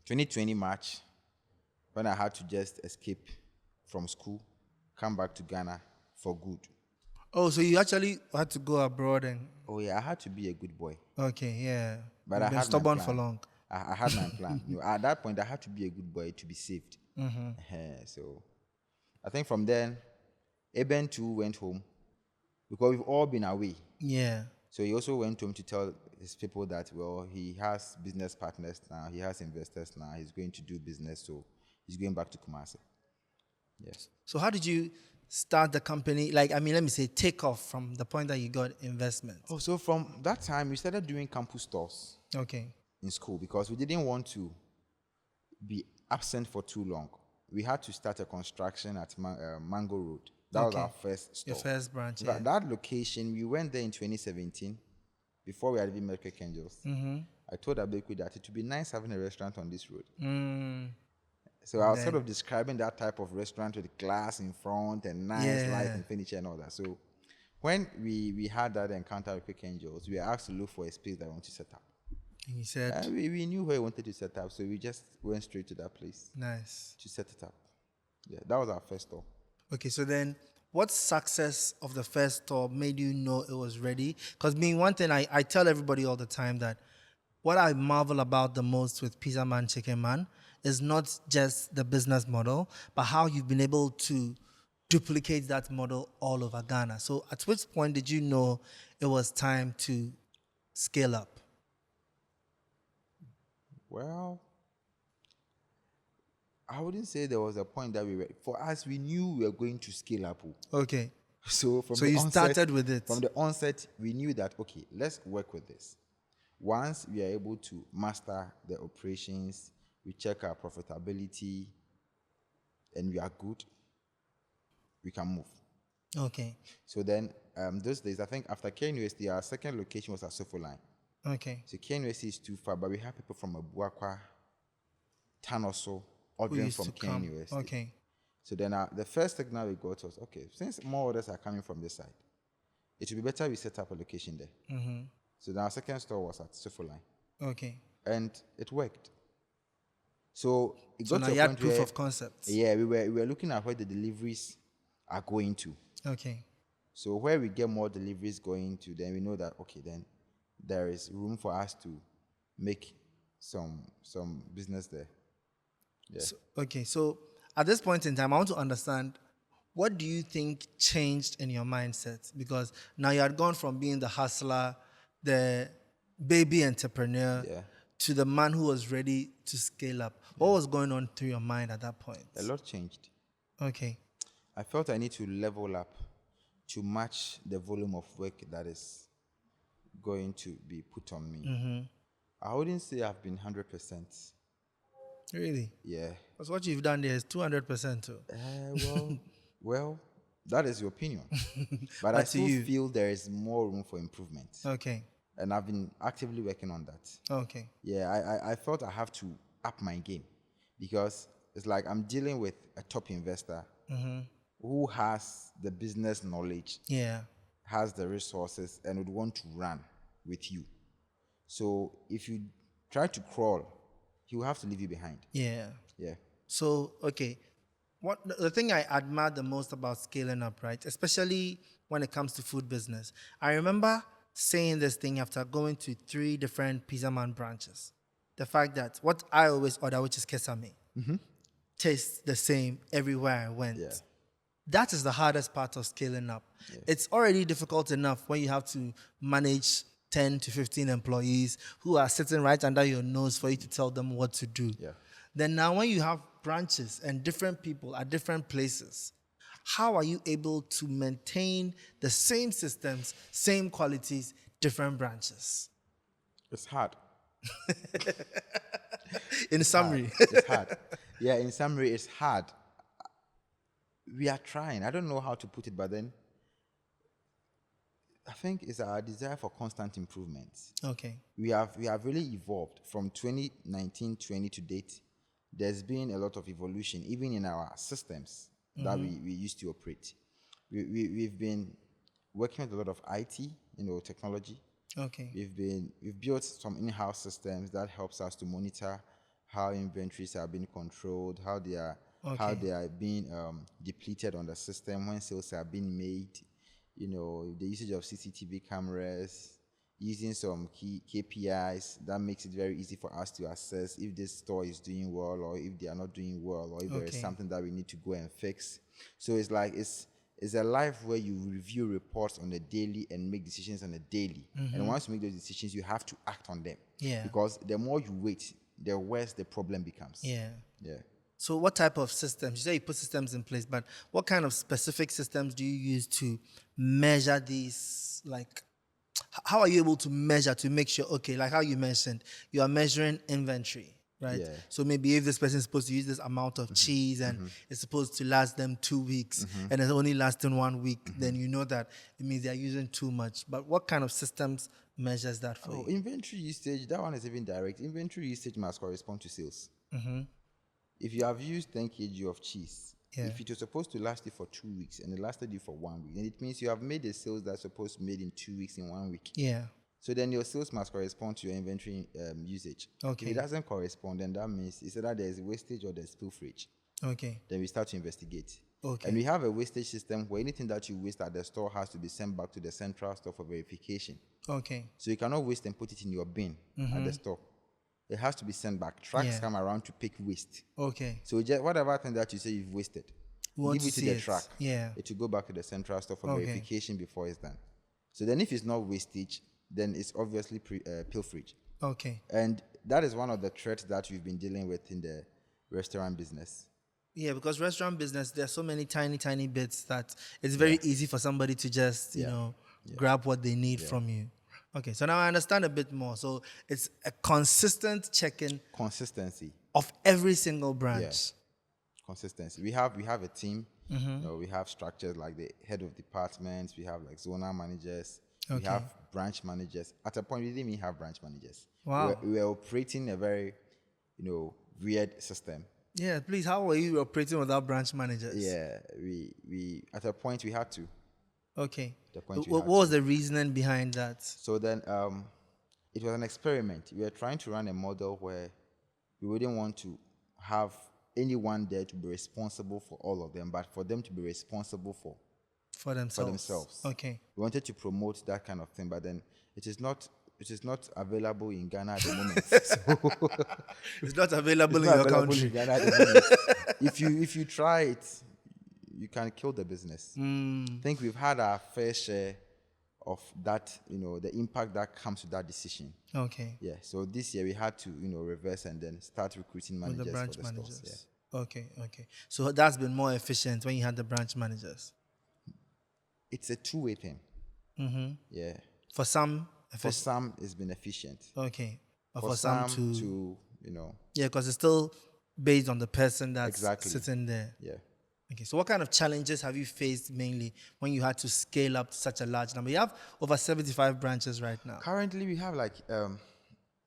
2020 March, when I had to just escape from school, come back to Ghana for good. Oh, so you actually had to go abroad and... Oh, yeah, I had to be a good boy. Okay, yeah. But You've been stubborn for long. I had my plan. At that point, I had to be a good boy to be saved. So I think from then, Eben too went home because we've all been away. Yeah. So he also went home to tell his people that, well, he has business partners now, he has investors now, he's going to do business, so he's going back to Kumasi. Yes. So how did you start the company? Let me say, take off from the point that you got investment. Oh, so from that time, we started doing campus stores. Okay. In school because we didn't want to be absent for too long. We had to start a construction at Mango Road. That was our first store. Your first branch, yeah. That location, we went there in 2017 before we had even met Quick Angels. I told Abeku that it would be nice having a restaurant on this road. So I was sort of describing that type of restaurant with glass in front and nice light and furniture and all that. So when we had that encounter with Quick Angels, we were asked to look for a space that we want to set up. And he said... we knew where we wanted to set up, so we just went straight to that place. Nice. To set it up. Yeah, that was our first store. Okay, so then what success of the first store made you know it was ready? Because one thing I tell everybody all the time that what I marvel about the most with Pizzaman Chickenman is not just the business model, but how you've been able to duplicate that model all over Ghana. So at which point did you know it was time to scale up? Well, I wouldn't say there was a point that for us, we knew we were going to scale up. Okay. So started with it. From the onset, we knew that, okay, let's work with this. Once we are able to master the operations, we check our profitability, and we are good, we can move. Okay. So then, those days, I think after KNUST, our second location was at Sofoline. Okay. So KNUST is too far, but we have people from Abuakwa, Tanoso, ordering from KNUST. Okay. So then the first signal we got was, okay, since more orders are coming from this side, it would be better we set up a location there. So then our second store was at Sofoline. Okay. And it worked. So it so got now to a you had point proof where, of concept. Yeah, we were looking at where the deliveries are going to. Okay. So where we get more deliveries going to, then we know that, okay, then there is room for us to make some business there. Yeah. So at this point in time, I want to understand, what do you think changed in your mindset? Because now you had gone from being the hustler, the baby entrepreneur, to the man who was ready to scale up. What was going on through your mind at that point? A lot changed. Okay. I felt I need to level up to match the volume of work that is going to be put on me. I wouldn't say I've been 100%. Really? Yeah. Because what you've done there is 200% too. Well, that is your opinion. But I still feel there is more room for improvement. Okay. And I've been actively working on that. Okay. Yeah, I felt I have to up my game because it's like I'm dealing with a top investor who has the business knowledge, has the resources, and would want to run with you. So if you try to crawl, he will have to leave you behind. Yeah. Yeah. So, okay, the thing I admire the most about scaling up, right, especially when it comes to food business, I remember saying this thing after going to 3 different Pizzaman branches. The fact that what I always order, which is kesame, tastes the same everywhere I went. Yeah. That is the hardest part of scaling up. Yeah. It's already difficult enough when you have to manage 10 to 15 employees who are sitting right under your nose for you to tell them what to do. Yeah. Then now when you have branches and different people at different places, how are you able to maintain the same systems, same qualities, different branches? It's hard. In summary. It's hard. Yeah, in summary, it's hard. We are trying. I don't know how to put it, but then I think it's our desire for constant improvement. Okay. We have really evolved from 2019-20 to date. There's been a lot of evolution, even in our systems that we used to operate. We've been working with a lot of IT, technology. Okay. We've built some in-house systems that helps us to monitor how inventories are being controlled, how they are being depleted on the system, when sales are being made. The usage of CCTV cameras, using some key KPIs that makes it very easy for us to assess if this store is doing well or if they are not doing well, or if there is something that we need to go and fix. So it's like it's a life where you review reports on a daily and make decisions on a daily. And once you make those decisions, you have to act on them. Yeah. Because the more you wait, the worse the problem becomes. Yeah. Yeah. So what type of systems? You say you put systems in place, but what kind of specific systems do you use to measure these? Like, how are you able to measure to make sure, okay, like how you mentioned, you are measuring inventory, right? Yeah. So maybe if this person is supposed to use this amount of cheese and it's supposed to last them 2 weeks and it's only lasting 1 week, then you know that it means they're using too much. But what kind of systems measures that for you? Inventory usage, that one is even direct. Inventory usage must correspond to sales. If you have used 10 kg of cheese, if it was supposed to last you for 2 weeks and it lasted you for 1 week, then it means you have made the sales that's supposed to be made in 2 weeks in 1 week. Yeah. So then your sales must correspond to your inventory usage. Okay. If it doesn't correspond, then that means it's either there's wastage or there's pilferage. Okay. Then we start to investigate. Okay. And we have a wastage system where anything that you waste at the store has to be sent back to the central store for verification. Okay. So you cannot waste and put it in your bin at the store. It has to be sent back. Trucks come around to pick waste. Okay. So just whatever thing that you say you've wasted, give it to the truck. Yeah. It will go back to the central store for verification before it's done. So then if it's not wastage, then it's obviously pilferage. Okay. And that is one of the threats that we've been dealing with in the restaurant business. Yeah, because restaurant business, there are so many tiny bits that it's very easy for somebody to just, grab what they need from you. Okay, so now I understand a bit more. So it's a consistent check-in. Consistency. Of every single branch. Yeah. Consistency. We have a team. We have structures like the head of departments. We have like zonal managers. We have branch managers. At a point, we didn't even have branch managers. Wow. We were operating a very, weird system. Yeah, please, how were you operating without branch managers? Yeah, we at a point we had to. Okay. What was the reasoning behind that? So then it was an experiment. We were trying to run a model where we wouldn't want to have anyone there to be responsible for all of them, but for them to be responsible for themselves. Okay. We wanted to promote that kind of thing, but then it is not available in Ghana at the moment. So it's not available in your country. In Ghana at the moment. If you try it, you can kill the business. I think we've had our fair share of that, the impact that comes with that decision. Okay. Yeah. So this year we had to, reverse and then start recruiting managers the branch for the managers. stores. Yeah. Okay. So that's been more efficient when you had the branch managers. It's a two-way thing. Yeah. For some, for some, it's been efficient. Okay. But for some to Yeah, because it's still based on the person that's exactly. sitting there. Yeah. Okay, so what kind of challenges have you faced mainly when you had to scale up to such a large number? You have over 75 branches right now. Currently, we have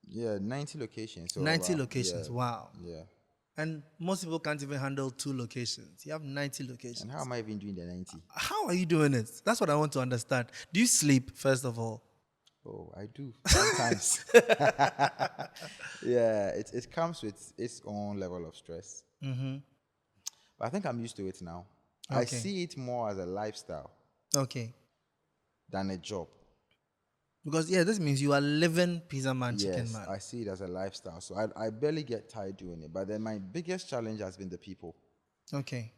90 locations. So 90 locations, wow. Yeah. And most people can't even handle 2 locations. You have 90 locations. And how am I even doing the 90? How are you doing it? That's what I want to understand. Do you sleep, first of all? Oh, I do sometimes. Yeah, it comes with its own level of stress. But I think I'm used to it now. I Okay. see it more as a lifestyle Okay. than a job. Because this means you are living Pizzaman Yes, Chickenman. I see it as a lifestyle. So I barely get tired doing it. But then my biggest challenge has been the people. Okay.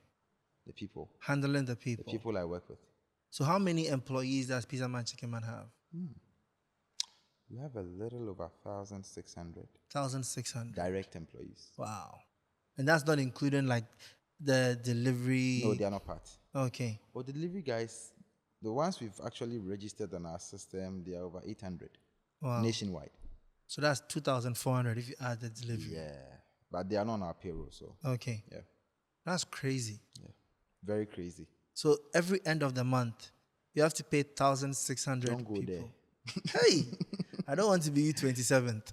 The people. Handling the The people. people I work with. So how many employees does Pizzaman Chickenman have? We have a little over 1,600 1,600. direct employees. Wow. And that's not including like the delivery. No, they are not part. Okay. But the delivery guys, the ones we've actually registered on our system, they are over 800 Wow. nationwide. So that's 2,400 if you add the delivery. Yeah, but they are not on our payroll, so Okay. yeah, That's crazy. yeah, very crazy. So every end of the month, you have to pay 1,600 Don't go people. Hey, I don't want to be 27th.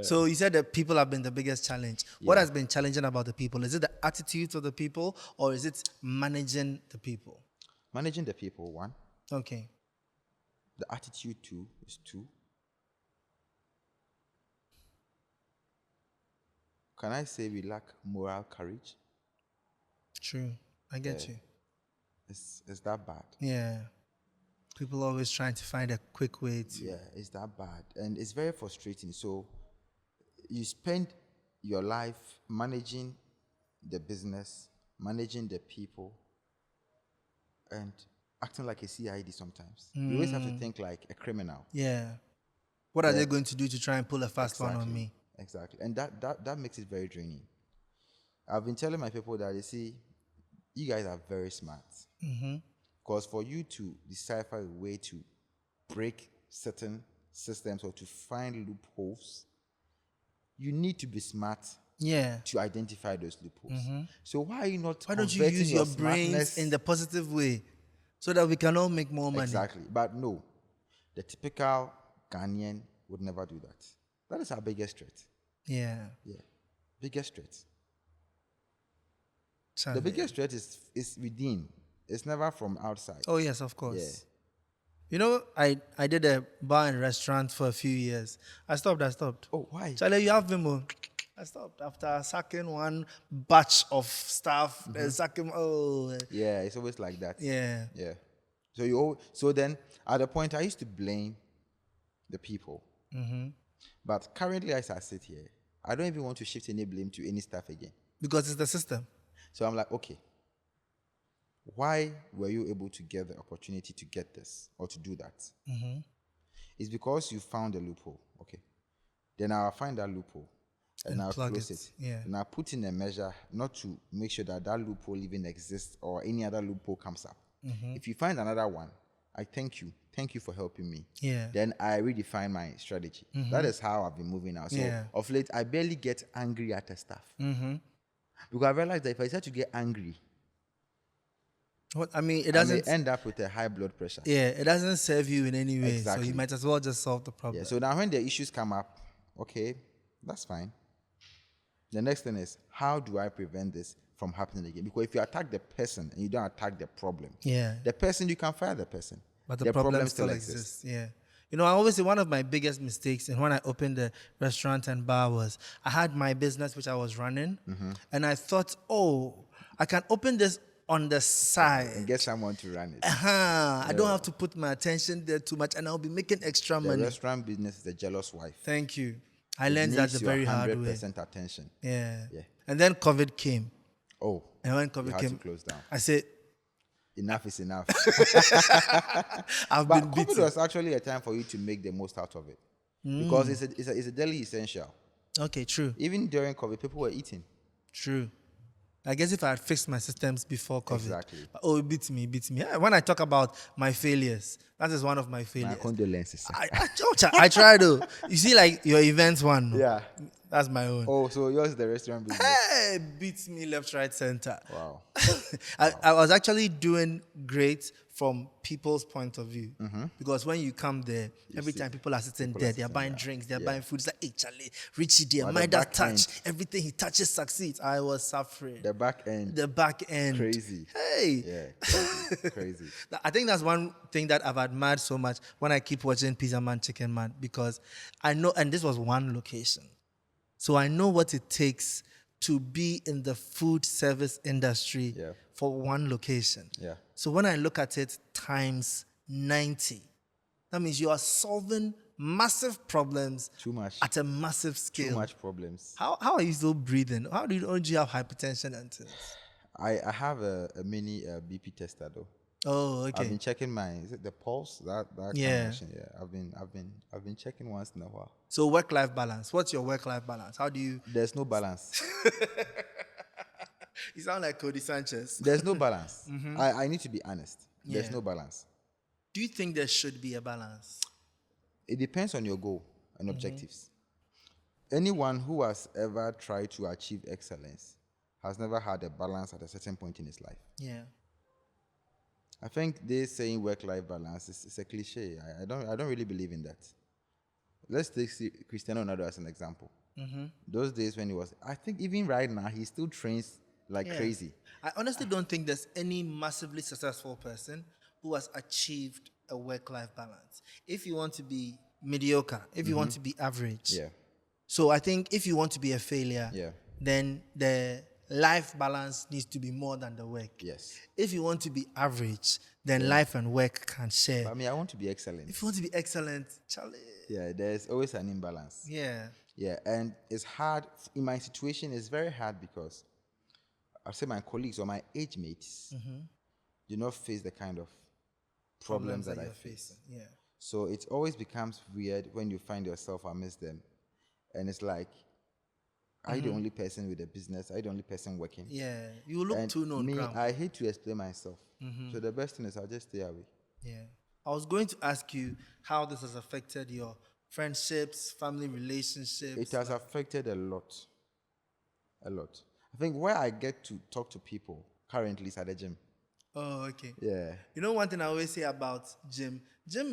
So you said that people have been the biggest challenge. What has been challenging about the people? Is it the attitudes of the people or is it managing the people? Managing the people, one. Okay. The attitude, two. Can I say we lack moral courage? True. I get you. Is that bad? Yeah. People always trying to find a quick way to. Yeah, it's that bad. And it's very frustrating. So you spend your life managing the business, managing the people, and acting like a CID sometimes. You always have to think like a criminal. Yeah. What are they going to do to try and pull a fast one on me? Exactly. And that makes it very draining. I've been telling my people that, you see, you guys are very smart. Because for you to decipher a way to break certain systems or to find loopholes, you need to be smart to identify those loopholes. So why are you not Why don't you converting use your brains in the positive way so that we can all make more money? Exactly. But no, the typical Ghanaian would never do that. That is our biggest threat. Yeah. Yeah. Biggest threat. Sorry. The biggest threat is within. It's never from outside. Oh, yes, of course. Yeah. You know, I did a bar and restaurant for a few years. I stopped. Oh, why? Charlie, you have Vimo. I stopped after sacking one batch of staff. Yeah, it's always like that. Yeah. Yeah. So then at the point I used to blame the people. But currently as I sit here, I don't even want to shift any blame to any staff again. Because it's the system. So I'm like, okay, why were you able to get the opportunity to get this or to do that? It's because you found a loophole. Okay. Then I'll find that loophole and I'll close it. Yeah. And I'll put in a measure not to make sure that loophole even exists or any other loophole comes up. If you find another one, I thank you. Thank you for helping me. Yeah. Then I redefine my strategy. That is how I've been moving now. So of late, I barely get angry at the staff. Because I realized that if I start to get angry, I mean, it doesn't end up with a high blood pressure. Yeah, it doesn't serve you in any way. Exactly. So you might as well just solve the problem. Yeah. So now when the issues come up, okay, that's fine. The next thing is, how do I prevent this from happening again? Because if you attack the person and you don't attack the problem, the person, you can fire the person. But the problem still exists. Yeah. You know, I always say one of my biggest mistakes and when I opened the restaurant and bar was I had my business which I was running and I thought, I can open this on the side and get someone to run it. I don't have to put my attention there too much and I'll be making extra money. The restaurant business is a jealous wife. Thank you. I learned that the very hard way. 100% attention. Yeah. And then COVID came. Oh. And when COVID came, to close down. I said, enough is enough. But COVID was actually a time for you to make the most out of it. Because it's a daily essential. Okay, true. Even during COVID, people were eating. True. I guess if I had fixed my systems before COVID. Exactly. Oh, it beats me. When I talk about my failures, that is one of my failures. My condolences. I try to. You see, like your events one. Yeah. That's my own. Oh, so yours is the restaurant business. Hey, beats me left, right, center. Wow. I was actually doing great from people's point of view. Because when you come there, every time people are sitting there, they're buying drinks, they're buying food. It's like, hey, Charlie, Richie, dear, But my the dad back touch. end- Everything he touches succeeds. I was suffering. The back end. The back end. Crazy. Hey. Yeah, crazy. Crazy. I think that's one thing that I've admired so much when I keep watching Pizzaman Chickenman, because I know, and this was one location. So I know what it takes to be in the food service industry for one location. Yeah. So when I look at it times 90, that means you are solving massive problems Too much. at a massive scale. Too much problems. How are you still breathing? Don't you have hypertension and things? I have a mini BP tester though. Oh, okay. I've been checking is it the pulse? That kind of machine. Yeah. I've been checking once in a while. So work-life balance. What's your work-life balance? How do you? There's no balance. You sound like Cody Sanchez. There's no balance. I need to be honest. There's Yeah. no balance. Do you think there should be a balance? It depends on your goal and objectives. Anyone who has ever tried to achieve excellence has never had a balance at a certain point in his life. Yeah. I think this saying work-life balance is a cliche. I don't really believe in that. Let's take Cristiano Ronaldo as an example. Those days when he was, I think even right now, he still trains like crazy. I honestly don't think there's any massively successful person who has achieved a work-life balance. If you want to be mediocre, if you want to be average. Yeah. So I think if you want to be a failure, then the life balance needs to be more than the work. Yes. If you want to be average, then life and work can share. But I want to be excellent. If you want to be excellent, Charlie. Yeah, there's always an imbalance. Yeah. Yeah, and it's hard. In my situation, it's very hard because I'll say my colleagues or my age mates do not face the kind of problems that I you're face. facing. Yeah. So it always becomes weird when you find yourself amidst them. And it's like, are you the only person with a business? Are you the only person working? Yeah. You look And too known. me, I hate to explain myself. So the best thing is I'll just stay away. Yeah. I was going to ask you how this has affected your friendships, family relationships. It has affected a lot. A lot. I think where I get to talk to people currently is at the gym. Oh, okay. Yeah. You know one thing I always say about gym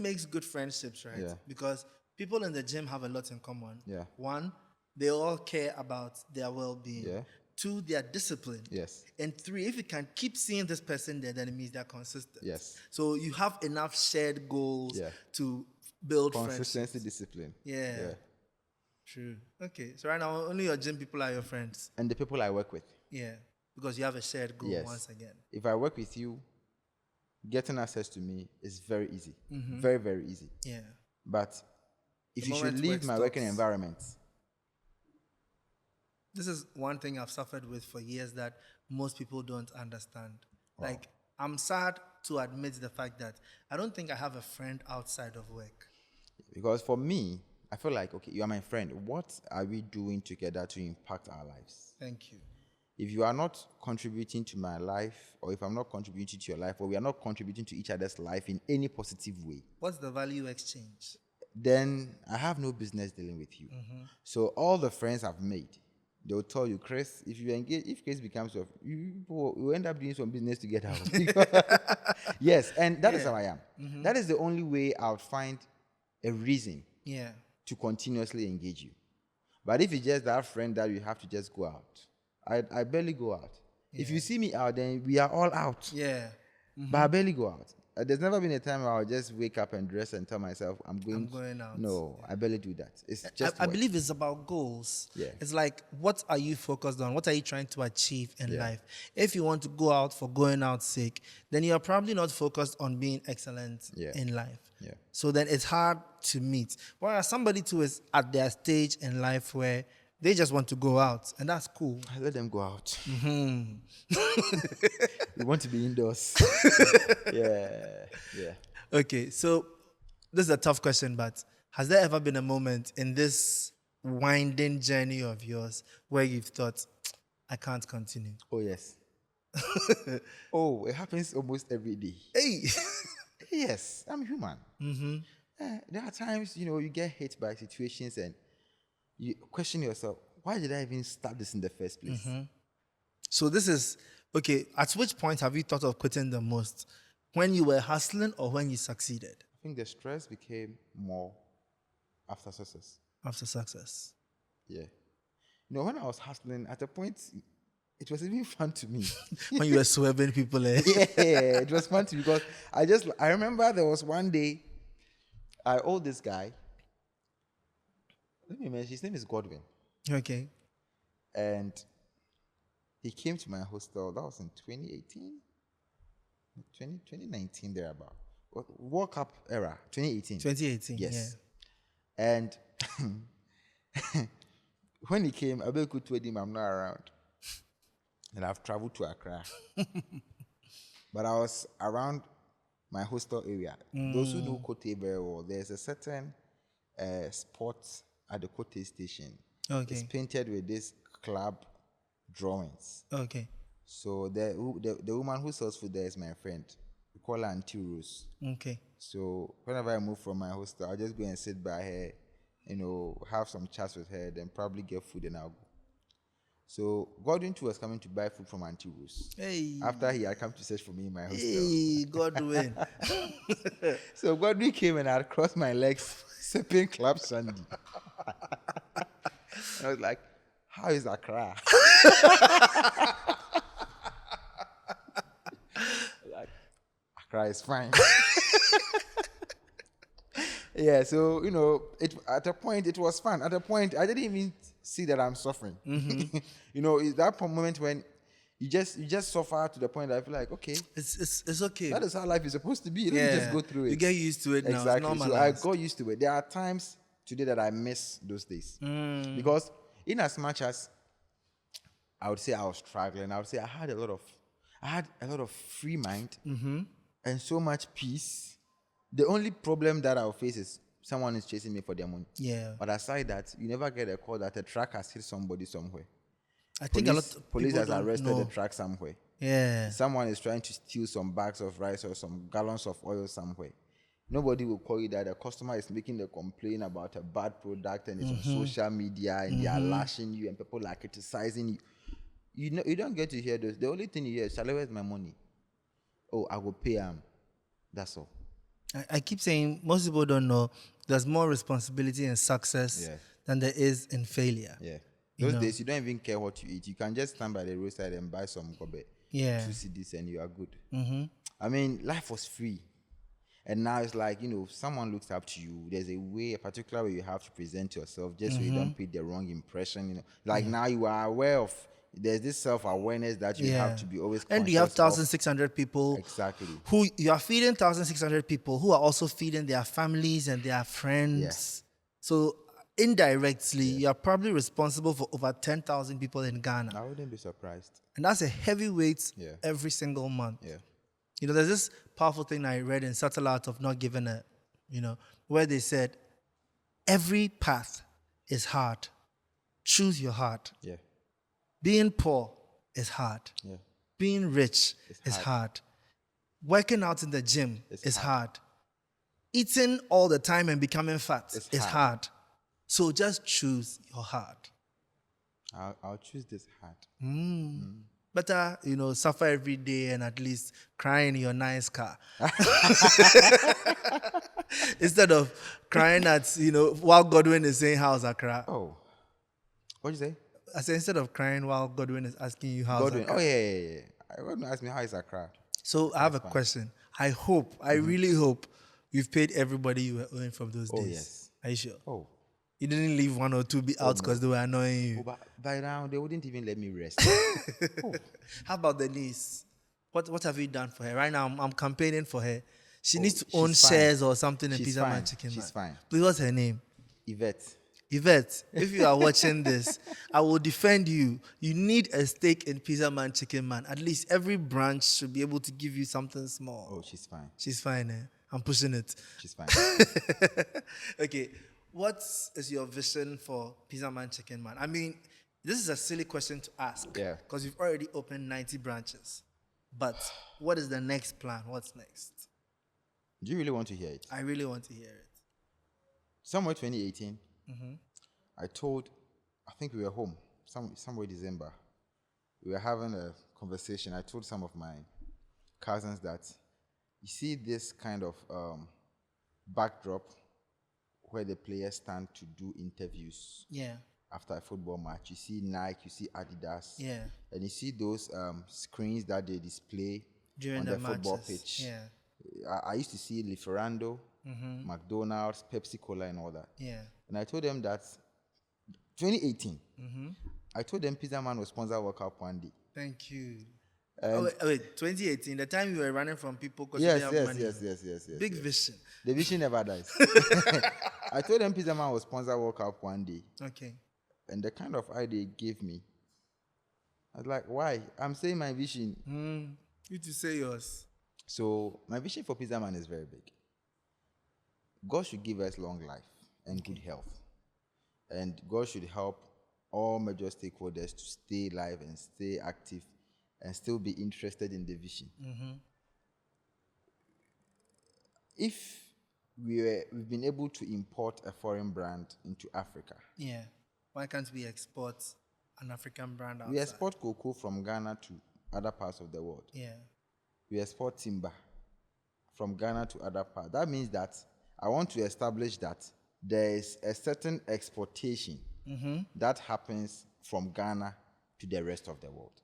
makes good friendships, right? Yeah. Because people in the gym have a lot in common. Yeah. One, they all care about their well-being. Yeah. Two, they are disciplined. Yes. And three, if you can keep seeing this person there, then it means they're consistent. Yes. So you have enough shared goals to build Consistency, friendships. discipline. Yeah. True. Okay. So right now, only your gym people are your friends. And the people I work with. Yeah. Because you have a shared goal Yes. once again. If I work with you, getting access to me is very easy. Very, very easy. Yeah. But if The you should moment leave work my working stops. environment, This is one thing I've suffered with for years that most people don't understand. Like, I'm sad to admit the fact that I don't think I have a friend outside of work. because for me, I feel like, okay, you are my friend. What are we doing together to impact our lives? Thank you. If you are not contributing to my life, or if I'm not contributing to your life, or we are not contributing to each other's life in any positive way, What's the value exchange? then I have no business dealing with you. So all the friends I've made, they'll tell you, Chris, if you engage, if Chris becomes your, you will end up doing some business together. Yes, and that is how I am. That is the only way I would find a reason Yeah. to continuously engage you. But if it's just that friend that you have to just go out, I barely go out. If you see me out, then we are all out. Yeah. But I barely go out. There's never been a time where I'll just wake up and dress and tell myself I'm going out. No, I barely do that. It's just I work. believe it's about goals. Yeah. It's like, what are you focused on? What are you trying to achieve in life? If you want to go out for going out's sake, then you're probably not focused on being excellent in life. Yeah. So then it's hard to meet. Whereas somebody too is at their stage in life where they just want to go out, and that's cool. I let them go out. We want to be indoors. Yeah. Okay, so this is a tough question, but has there ever been a moment in this winding journey of yours where you've thought, I can't continue? Oh, yes. Oh, it happens almost every day. Hey! Yes, I'm human. There are times, you get hit by situations and you question yourself, why did I even start this in the first place? So this is, okay, at which point have you thought of quitting the most? When you were hustling or when you succeeded? I think the stress became more after success. After success. Yeah. When I was hustling, at a point, it was even fun to me. When you were swerving people. Yeah, it was fun to me because I remember there was one day, I owed this guy. Let me mention, his name is Godwin. Okay. And he came to my hostel. That was in 2018, 2019, thereabout. World Cup era, 2018. 2018, yes. Yeah. And when he came, I could told him I'm not around. And I've traveled to Accra. But I was around my hostel area. Those who know Kote very well, there's a certain spot at the Kote station. Okay. It's painted with this club drawings. Okay. So the woman who sells food there is my friend. We call her Auntie Rose. Okay. So whenever I move from my hostel, I'll just go and sit by her, have some chats with her, then probably get food and I'll go. So Godwin too was coming to buy food from Auntie Rose. Hey. After he had come to search for me in my hostel. Hey, Godwin. So Godwin came and I had crossed my legs, sipping club Sunday. And I was like, how is Accra? Like, Accra is fine. Yeah, so, at a point, it was fun. At a point, I didn't even see that I'm suffering. Mm-hmm. It's that moment when you just suffer to the point that I feel like, okay. It's okay. That is how life is supposed to be. Let me just go through it. You get used to it now. Exactly. It's so I got used to it. There are times today that I miss those days. Because in as much as I would say I was struggling, I would say I had a lot of free mind and so much peace. The only problem that I'll face is someone is chasing me for their money. Yeah. But aside that, you never get a call that a truck has hit somebody somewhere. I think a lot of police people has don't arrested know. the truck somewhere. Yeah. Someone is trying to steal some bags of rice or some gallons of oil somewhere. Nobody will call you that a customer is making a complaint about a bad product and it's on social media and they are lashing you and people are criticizing you. You don't get to hear those. The only thing you hear is, "Charlie, where's my money? Oh, I will pay him." That's all. I keep saying most people don't know there's more responsibility in success than there is in failure. Yeah. Those days, you don't even care what you eat. You can just stand by the roadside and buy some gobe. Yeah. 2 CDs and you are good. I mean, life was free. And now it's like, someone looks up to you. There's a particular way you have to present yourself just so you don't put the wrong impression. Like now you are aware of, there's this self-awareness that you have to be always conscious. And you have 1,600 people. Exactly. Who you are feeding 1,600 people who are also feeding their families and their friends. Yes. So indirectly, you are probably responsible for over 10,000 people in Ghana. I wouldn't be surprised. And that's a heavy weight every single month. Yeah. There's this powerful thing I read in Subtle Art of Not Giving a, where they said, every path is hard. Choose your heart. Yeah. Being poor is hard. Yeah. Being rich is hard. Working out in the gym is hard. Eating all the time and becoming fat is hard. So just choose your heart. I'll choose this heart. Better, suffer every day and at least cry in your nice car. Instead of crying at, while Godwin is saying, how's Accra? Oh. What'd you say? I said, instead of crying while Godwin is asking you how's Accra. Oh, yeah. I want to ask me, how is Accra? So I have a question. I really hope you've paid everybody you were owing from those days. Yes. Are you sure? Oh. You didn't leave one or two out because they were annoying you. Oh, but by now, they wouldn't even let me rest. How about the niece? What have you done for her? Right now, I'm campaigning for her. She needs to own shares or something in Pizzaman Chickenman. She's fine. Please, what's her name? Yvette, if you are watching this, I will defend you. You need a stake in Pizzaman Chickenman. At least every branch should be able to give you something small. Oh, she's fine. She's fine, eh? I'm pushing it. She's fine. Okay. What is your vision for Pizzaman Chickenman? I mean, this is a silly question to ask. Yeah. Because you've already opened 90 branches. But what is the next plan? What's next? Do you really want to hear it? I really want to hear it. Somewhere 2018, I think we were home, somewhere December. We were having a conversation. I told some of my cousins that you see this kind of backdrop where the players stand to do interviews. Yeah. After a football match, you see Nike, you see Adidas, Yeah. and you see those screens that they display During on the the football matches. pitch. Yeah. I used to see Liferando, McDonald's, Pepsi Cola, and all that. Yeah. And I told them that 2018, I told them Pizzaman will sponsor World Cup one day. Thank you. And wait, 2018, the time you were running from people because you yes, didn't have money. yes. Big vision. The vision never dies. I told them Pizzaman will sponsor World Cup one day. Okay. And the kind of idea it gave me, I was like, why? I'm saying my vision. You to say yours. So my vision for Pizzaman is very big. God should give us long life and good health. And God should help all major stakeholders to stay alive and stay active and still be interested in the vision. If we've been able to import a foreign brand into Africa. Yeah. Why can't we export an African brand outside? We export cocoa from Ghana to other parts of the world. Yeah. We export timber from Ghana to other parts. That means that I want to establish that there is a certain exportation that happens from Ghana to the rest of the world.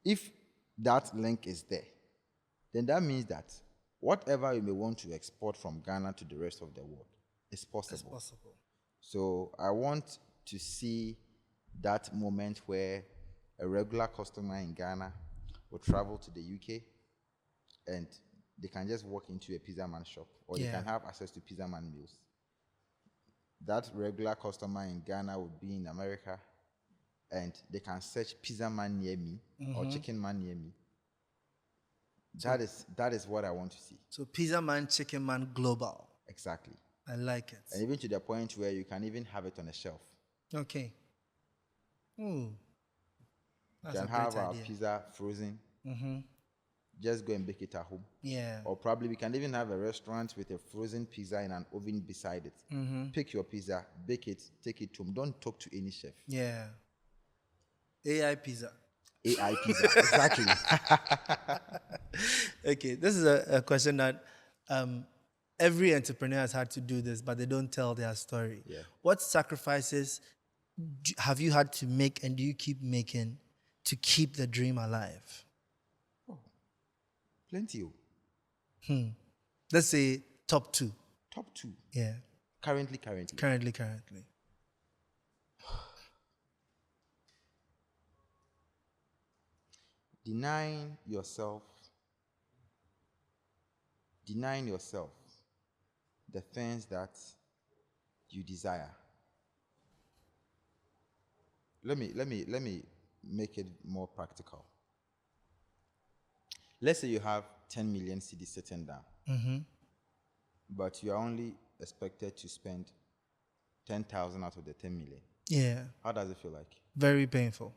If that link is there, then that means that whatever you may want to export from Ghana to the rest of the world is possible. It's possible. So I want to see that moment where a regular customer in Ghana will travel to the UK and they can just walk into a Pizzaman shop or they can have access to Pizzaman meals. That regular customer in Ghana would be in America and they can search Pizzaman near me or Chickenman near me. That is what I want to see. So Pizzaman Chickenman Global. Exactly. I like it. And even to the point where you can even have it on a shelf. Okay. Ooh. You can have our pizza frozen. Just go and bake it at home. Yeah. Or probably we can even have a restaurant with a frozen pizza in an oven beside it. Pick your pizza, bake it, take it home. Don't talk to any chef. Yeah. AI pizza. AI pizza, exactly. Okay, this is a question that every entrepreneur has had to do this, but they don't tell their story. Yeah. What sacrifices have you had to make and do you keep making to keep the dream alive? Oh, plenty. Let's say top 2. Top 2. Yeah. Currently. Currently. Denying yourself the things that you desire. Let me make it more practical. Let's say you have 10 million cedis sitting down, but you are only expected to spend 10,000 out of the 10 million. Yeah. How does it feel like? Very painful.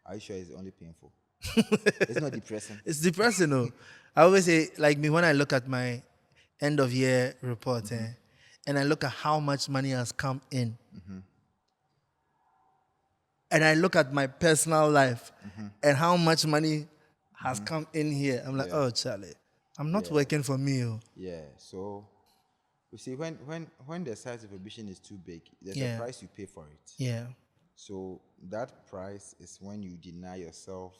Are you sure it's only painful? It's not depressing. It's depressing, though. I always say, like me, when I look at my end of year report and I look at how much money has come in, and I look at my personal life and how much money has come in here, I'm like, oh, Charlie, I'm not working for me. Yeah, so you see, when the size of a vision is too big, there's a price you pay for it. Yeah. So that price is when you deny yourself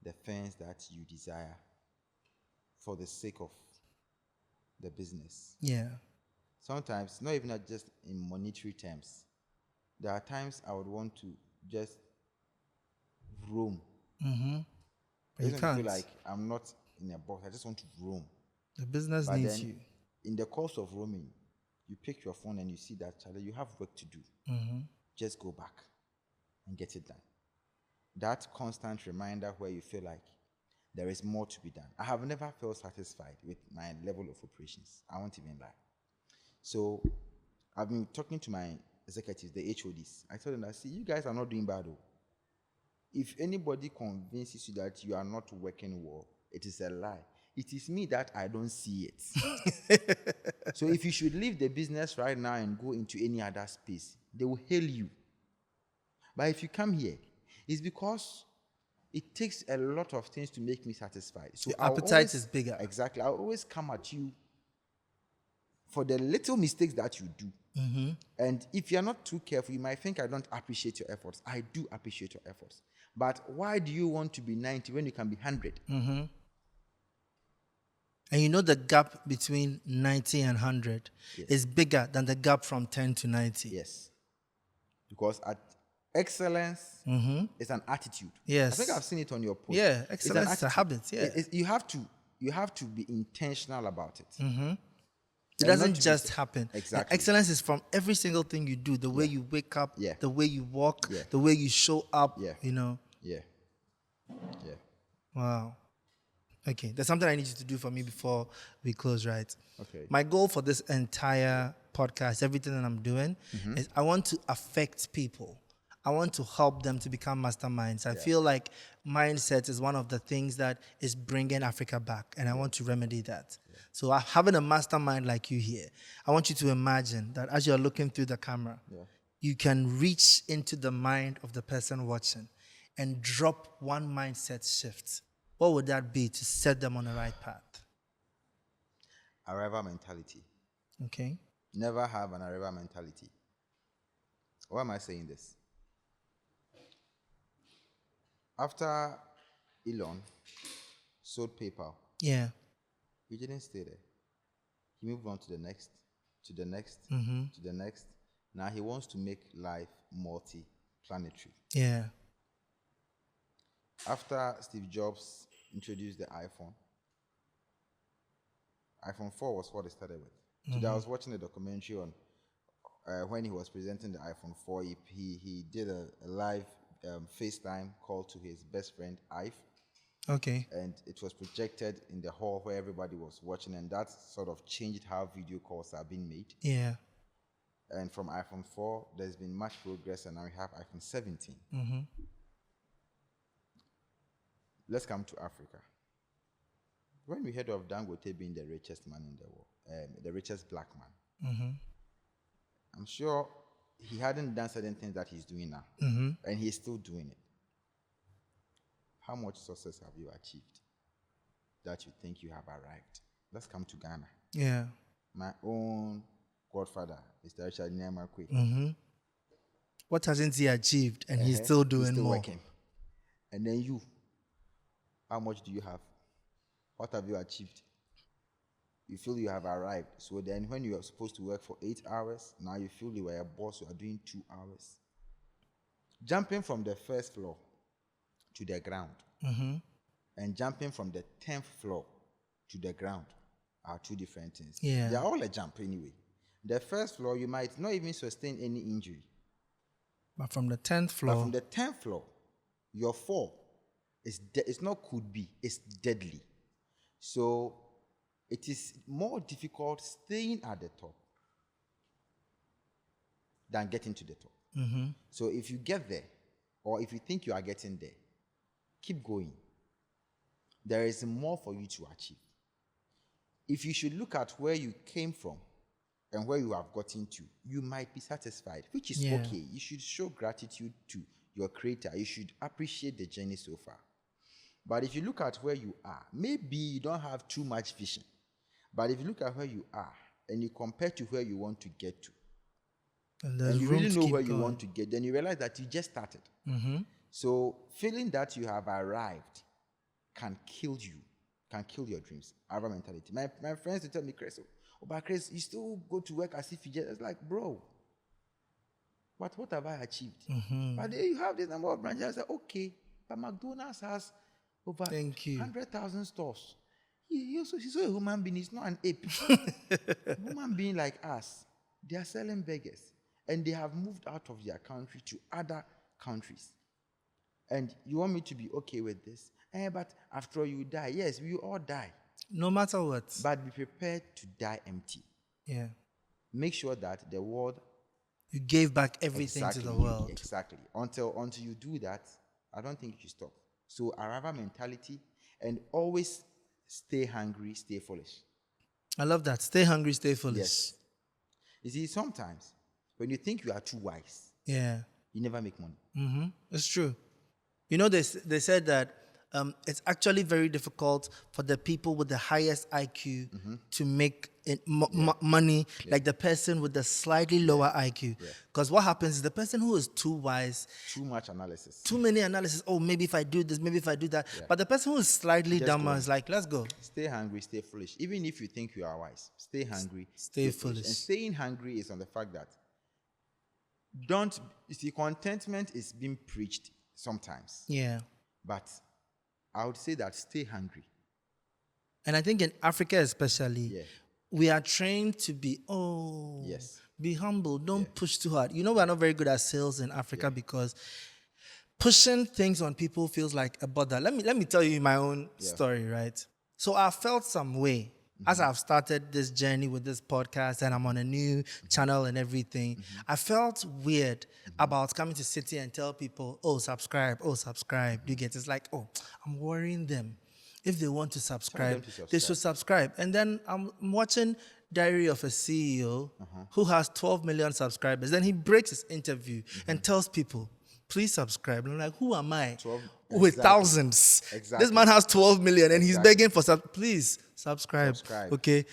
the things that you desire for the sake of the business. Yeah. Sometimes, not even just in monetary terms. There are times I would want to just roam. But I you just can't. feel like I'm not in a box. I just want to roam. The business But needs then, you. in the course of roaming, you pick your phone and you see that, Charlie, you have work to do. Just go back and get it done. That constant reminder where you feel like there is more to be done. I have never felt satisfied with my level of operations. I won't even lie. So I've been talking to my executives, the HODs. I told them that, see, you guys are not doing bad. If anybody convinces you that you are not working well, it is a lie. It is me that I don't see it. So if you should leave the business right now and go into any other space, they will hail you. But if you come here, it's because it takes a lot of things to make me satisfied. So the appetite is bigger. Exactly. I'll always come at you for the little mistakes that you do. And if you're not too careful, you might think I don't appreciate your efforts. I do appreciate your efforts. But why do you want to be 90 when you can be 100? And you know the gap between 90 and 100 is bigger than the gap from 10 to 90. Yes. Because excellence is an attitude. Yes. I think I've seen it on your post. Yeah, excellence is a habit. Yeah. You have to be intentional about it. It doesn't just happen. Exactly. Excellence is from every single thing you do. The way you wake up, the way you walk, the way you show up, you know. Yeah. Wow. Okay, there's something I need you to do for me before we close, right? Okay. My goal for this entire podcast, everything that I'm doing, is I want to affect people. I want to help them to become masterminds. I feel like mindset is one of the things that is bringing Africa back, and I want to remedy that. So having a mastermind like you here, I want you to imagine that as you're looking through the camera, you can reach into the mind of the person watching and drop one mindset shift. What would that be to set them on the right path? Arrival mentality. Okay. Never have an arrival mentality. Why am I saying this? After Elon sold PayPal, he didn't stay there. He moved on to the next, to the next, to the next. Now he wants to make life multi-planetary. Yeah. After Steve Jobs introduced the iPhone 4 was what it started with. Today I was watching a documentary on when he was presenting the iPhone 4. He did a live FaceTime call to his best friend, Ive. Okay. And it was projected in the hall where everybody was watching, and that sort of changed how video calls are being made. Yeah. And from iPhone 4, there's been much progress, and now we have iPhone 17. Let's come to Africa. When we heard of Dangote being the richest man in the world, the richest black man, I'm sure he hadn't done certain things that he's doing now, and he's still doing it. How much success have you achieved that you think you have arrived? Let's come to Ghana. Yeah. My own godfather, Mr. Richard Mensah. What hasn't he achieved? And he's still doing more. Working. And then you, how much do you have? What have you achieved? You feel you have arrived. So then when you are supposed to work for 8 hours, now you feel you are a boss, you are doing 2 hours. Jumping from the first floor to the ground and jumping from the 10th floor to the ground are two different things. Yeah. They are all a jump anyway. The first floor, you might not even sustain any injury. But from the 10th floor. But from the 10th floor, your fall it's not could be, it's deadly. So it is more difficult staying at the top than getting to the top. So if you get there, or if you think you are getting there, keep going. There is more for you to achieve. If you should look at where you came from and where you have gotten to, you might be satisfied, which is okay. You should show gratitude to your creator. You should appreciate the journey so far. But if you look at where you are, maybe you don't have too much vision. But if you look at where you are and you compare to where you want to get to, and you really know where you want to get, then you realize that you just started. So feeling that you have arrived can kill you, can kill your dreams. Our mentality. My friends will tell me, Chris, but Chris, you still go to work as if you just, it's like, bro, but what have I achieved? But then you have this number of branches. I said, okay, but McDonald's has over 100,000 stores. He's also a human being. He's not an ape. Human being like us. They are selling burgers. And they have moved out of their country to other countries. And you want me to be okay with this? But after all, you die. Yes, we all die. No matter what. But be prepared to die empty. Yeah. Make sure that the world... You gave back everything to the world. Exactly. Until you do that, I don't think you should stop. So arrival mentality, and always stay hungry, stay foolish. I love that. Stay hungry, stay foolish. Yes. You see, sometimes when you think you are too wise, you never make money. It's true. You know, they said that it's actually very difficult for the people with the highest IQ to make money, like the person with the slightly lower IQ. Because what happens is the person who is too wise, Too much analysis. too many analysis. Oh, maybe if I do this, maybe if I do that. But the person who is slightly dumber is like, let's go. Stay hungry, stay foolish. Even if you think you are wise, stay hungry, stay foolish. And staying hungry is on the fact that you see, contentment is being preached sometimes. Yeah. But I would say that stay hungry. And I think in Africa especially, we are trained to be, be humble, don't push too hard. You know, we're not very good at sales in Africa because pushing things on people feels like a bother. Let me tell you my own story, right? So I felt some way as I've started this journey with this podcast and I'm on a new channel and everything. I felt weird about coming to City and tell people, subscribe. Do you get it? It's like, I'm worrying them. If they want to subscribe, they should subscribe. And then I'm watching Diary of a CEO who has 12 million subscribers. Then he breaks his interview and tells people, please subscribe. And I'm like, who am I? With thousands. This man has 12 million and he's begging for please subscribe. Okay.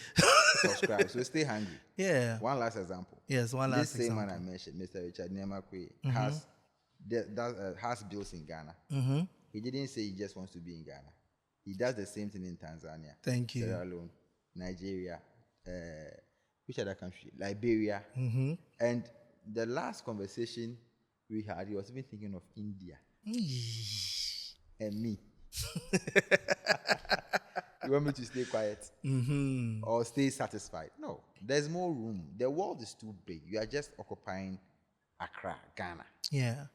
Subscribe. So stay hungry. Yeah. One last example. Yes, one last example. This same example. man I mentioned, Mr. Richard Mensah, has bills in Ghana. He didn't say he just wants to be in Ghana. He does the same thing in Tanzania. Thank you. Sierra Leone, Nigeria, which other country? Liberia. And the last conversation we had, he was even thinking of India. And me. You want me to stay quiet? Or stay satisfied? No. There's more room. The world is too big. You are just occupying Accra, Ghana. Yeah.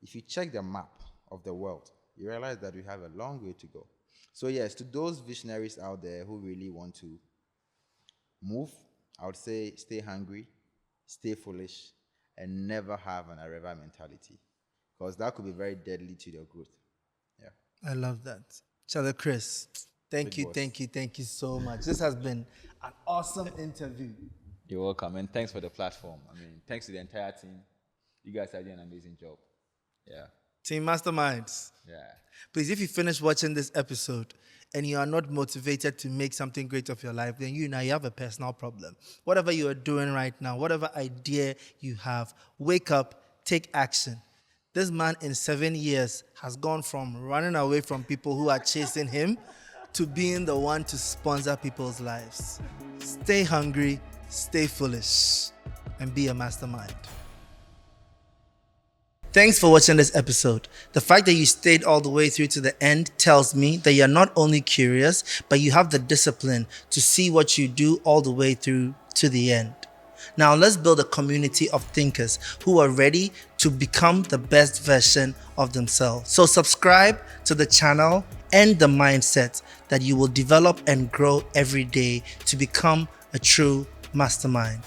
If you check the map of the world, you realize that we have a long way to go. So yes, to those visionaries out there who really want to move, I would say stay hungry, stay foolish, and never have an arrival mentality. Because that could be very deadly to your growth. Yeah. I love that. Charlie Chris, thank you so much. This has been an awesome interview. You're welcome, and thanks for the platform. I mean, thanks to the entire team. You guys are doing an amazing job. Yeah. Team Masterminds. Yeah. Please, if you finish watching this episode and you are not motivated to make something great of your life, then you have a personal problem. Whatever you are doing right now, whatever idea you have, wake up, take action. This man in 7 years has gone from running away from people who are chasing him to being the one to sponsor people's lives. Stay hungry, stay foolish, and be a mastermind. Thanks for watching this episode. The fact that you stayed all the way through to the end tells me that you're not only curious, but you have the discipline to see what you do all the way through to the end. Now let's build a community of thinkers who are ready to become the best version of themselves. So subscribe to the channel and the mindset that you will develop and grow every day to become a true mastermind.